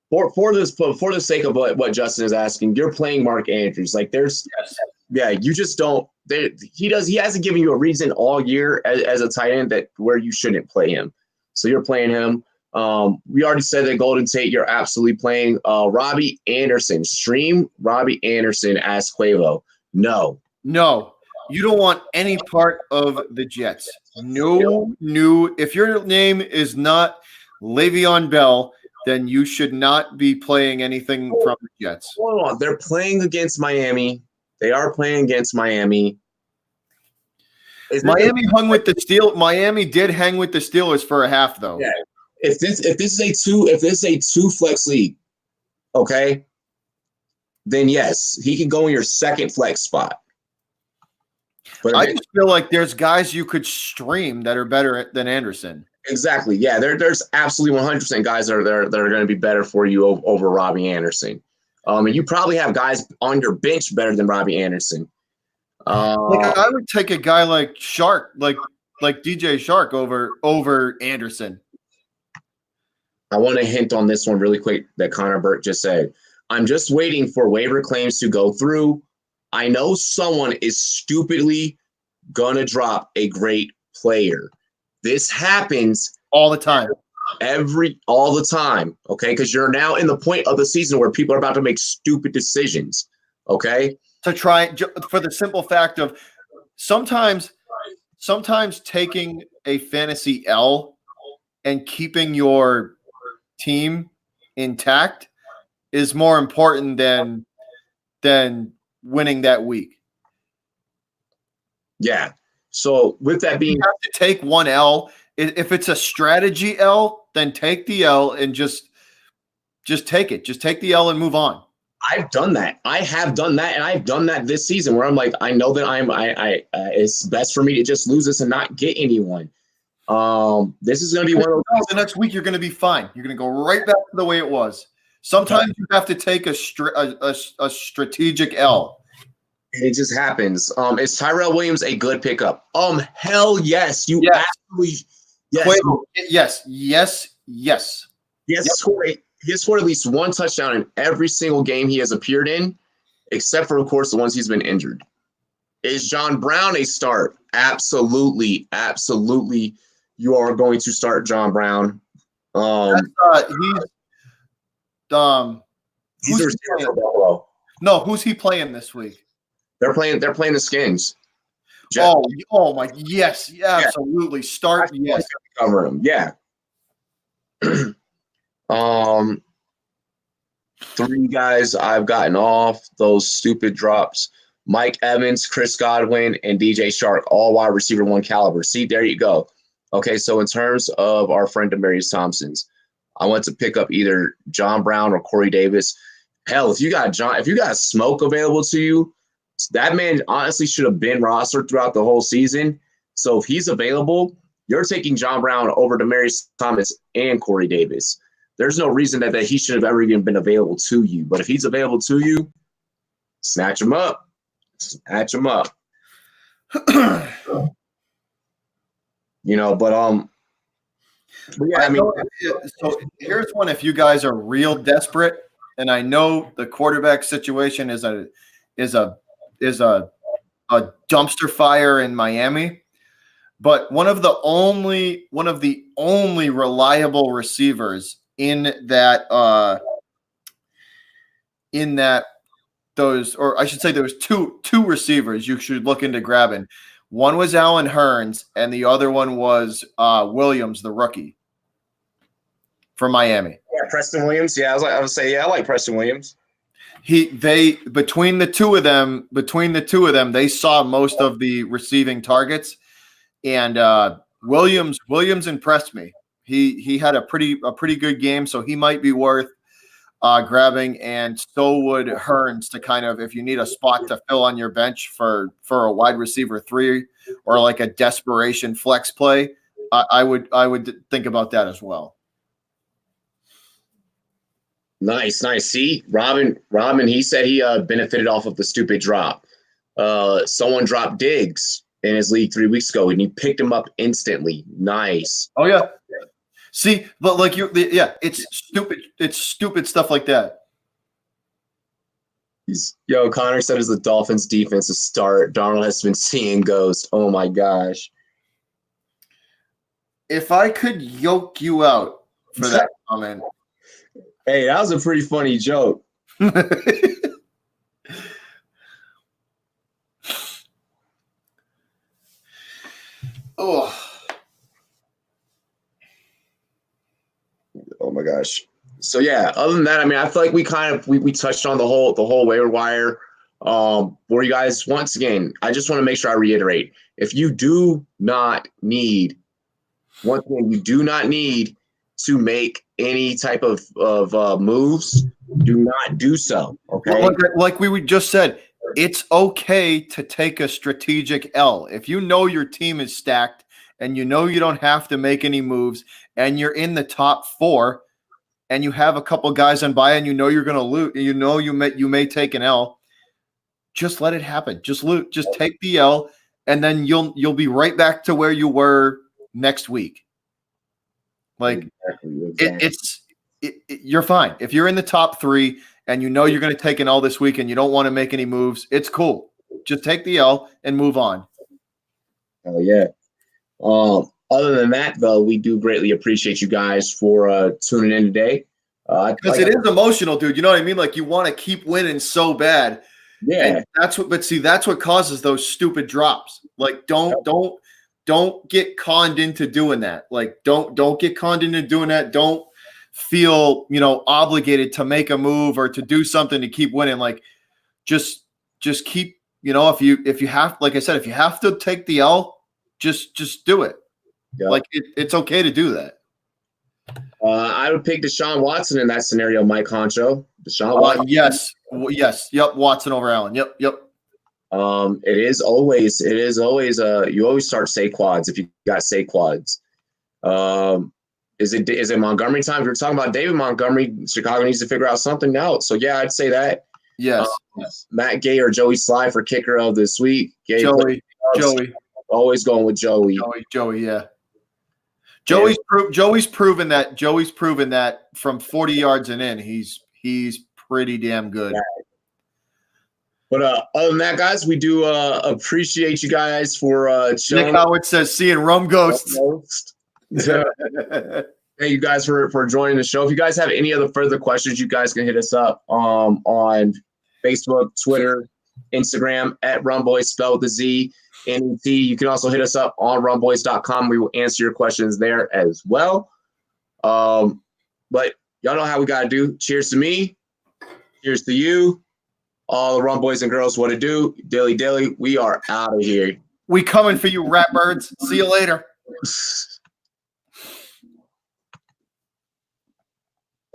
For the sake of what Justin is asking, you're playing Mark Andrews. Like you just don't. He hasn't given you a reason all year as a tight end where you shouldn't play him. So you're playing him. We already said that Golden Tate, you're absolutely playing Robbie Anderson. Stream Robbie Anderson as Quavo. No. You don't want any part of the Jets. No. If your name is not Le'Veon Bell, then you should not be playing anything from the Jets. Hold on. They're playing against Miami. They are playing against Miami. Miami hung with the Steelers. Miami did hang with the Steelers for a half, though. Yeah. If this is a two flex league, okay, then yes, he can go in your second flex spot. But I just feel like there's guys you could stream that are better than Anderson. Exactly. Yeah, there's absolutely 100% guys that are going to be better for you over Robbie Anderson. And you probably have guys on your bench better than Robbie Anderson. Like I would take a guy like Shark, like DJ Shark over Anderson. I want to hint on this one really quick that Connor Burke just said. I'm just waiting for waiver claims to go through. I know someone is stupidly going to drop a great player. This happens all the time. All the time, okay? Because you're now in the point of the season where people are about to make stupid decisions, okay? To try for the simple fact of sometimes taking a fantasy L and keeping your team intact is more important than winning that week. Yeah. So with that being, you have to take one L. If it's a strategy L, then take the L and just take it. Just take the L and move on. I've done that. I have done that, and I've done that this season where I'm like, I know that it's best for me to just lose this and not get anyone. This is going to be one of those. The next week you're going to be fine. You're going to go right back to the way it was. Sometimes you have to take a strategic L. And it just happens. Is Tyrell Williams a good pickup? Hell yes. Absolutely. Yes. Yes. He has scored at least one touchdown in every single game he has appeared in, except for, of course, the ones he's been injured. Is John Brown a start? Absolutely. You are going to start John Brown. He's a receiver for Buffalo. No, who's he playing this week? They're playing the Skins. Oh my, yes, absolutely. Start, yes. Cover him, yeah. 3 guys I've gotten off those stupid drops. Mike Evans, Chris Godwin, and DJ Shark, all wide receiver 1 caliber. See, there you go. Okay, so in terms of our friend Demaryius Thompson's, I want to pick up either John Brown or Corey Davis. Hell, if you got Smoke available to you, that man honestly should have been rostered throughout the whole season. So if he's available, you're taking John Brown over Demaryius Thomas and Corey Davis. There's no reason that he should have ever even been available to you. But if he's available to you, snatch him up. Snatch him up. But yeah, I mean. So here's one if you guys are real desperate and I know the quarterback situation is a dumpster fire in Miami. But one of the only reliable receivers in that those, or I should say there was two receivers you should look into grabbing. One was Allen Hurns, and the other one was Williams, the rookie from Miami. Yeah, Preston Williams. Yeah, I would say, I like Preston Williams. Between the two of them, they saw most of the receiving targets, and Williams impressed me. He had a pretty good game, so he might be worth grabbing, and so would Hurns to kind of, if you need a spot to fill on your bench for a wide receiver 3 or like a desperation flex play. I would think about that as well. Nice. See, Robin, he said he benefited off of the stupid drop. Someone dropped Diggs in his league 3 weeks ago, and he picked him up instantly. Nice. Oh yeah. See, but like it's stupid. It's stupid stuff like that. Connor said as the Dolphins defense to start, Darnold has been seeing ghosts. Oh my gosh. If I could yoke you out for that comment. Hey, that was a pretty funny joke. Oh my gosh. So yeah, other than that, I mean, I feel like we touched on the whole waiver wire. For you guys, once again, I just want to make sure I reiterate: if you do not need, once again, you do not need to make any type of moves. Do not do so. Okay. Like we just said, it's okay to take a strategic L. If you know your team is stacked and you know you don't have to make any moves, and you're in the top 4, and you have a couple guys on bye, and you know you're going to lose, you may take an L. Just let it happen. Just take the L, and then you'll be right back to where you were next week. Like exactly. You're fine. If you're in the top 3 and you know you're going to take an L this week and you don't want to make any moves, it's cool. Just take the L and move on. Oh yeah. Other than that, though, we do greatly appreciate you guys for tuning in today. Because it is emotional, dude. You know what I mean? Like, you want to keep winning so bad. Yeah. And that's what causes those stupid drops. Like, don't get conned into doing that. Like, don't get conned into doing that. Don't feel, obligated to make a move or to do something to keep winning. Like, just keep, if you have, like I said, if you have to take the L, just do it. Yep. Like it's okay to do that. I would pick Deshaun Watson in that scenario, Mike Honcho. Deshaun Watson. Yes. Yep. Watson over Allen. Yep. It is always you always start Saquads if you got Saquads. Is it Montgomery time? If you're talking about David Montgomery, Chicago needs to figure out something out. So yeah, I'd say that. Yes. Matt Gay or Joey Sly for kicker of this week. Joey. Always going with Joey. Joey, yeah. Joey's proven that from 40 yards and in, he's pretty damn good. But other than that, guys, we do appreciate you guys for Nick Howard says seeing rum ghosts. Thank you guys for joining the show. If you guys have any other further questions, you guys can hit us up on Facebook, Twitter, Instagram at Rumboyz, spelled with a Z. NET. You can also hit us up on rumboyz.com. We will answer your questions there as well. But y'all know how we got to do. Cheers to me. Cheers to you. All the Rumboyz and girls, what to do. Dilly, we are out of here. We coming for you, rat birds. See you later.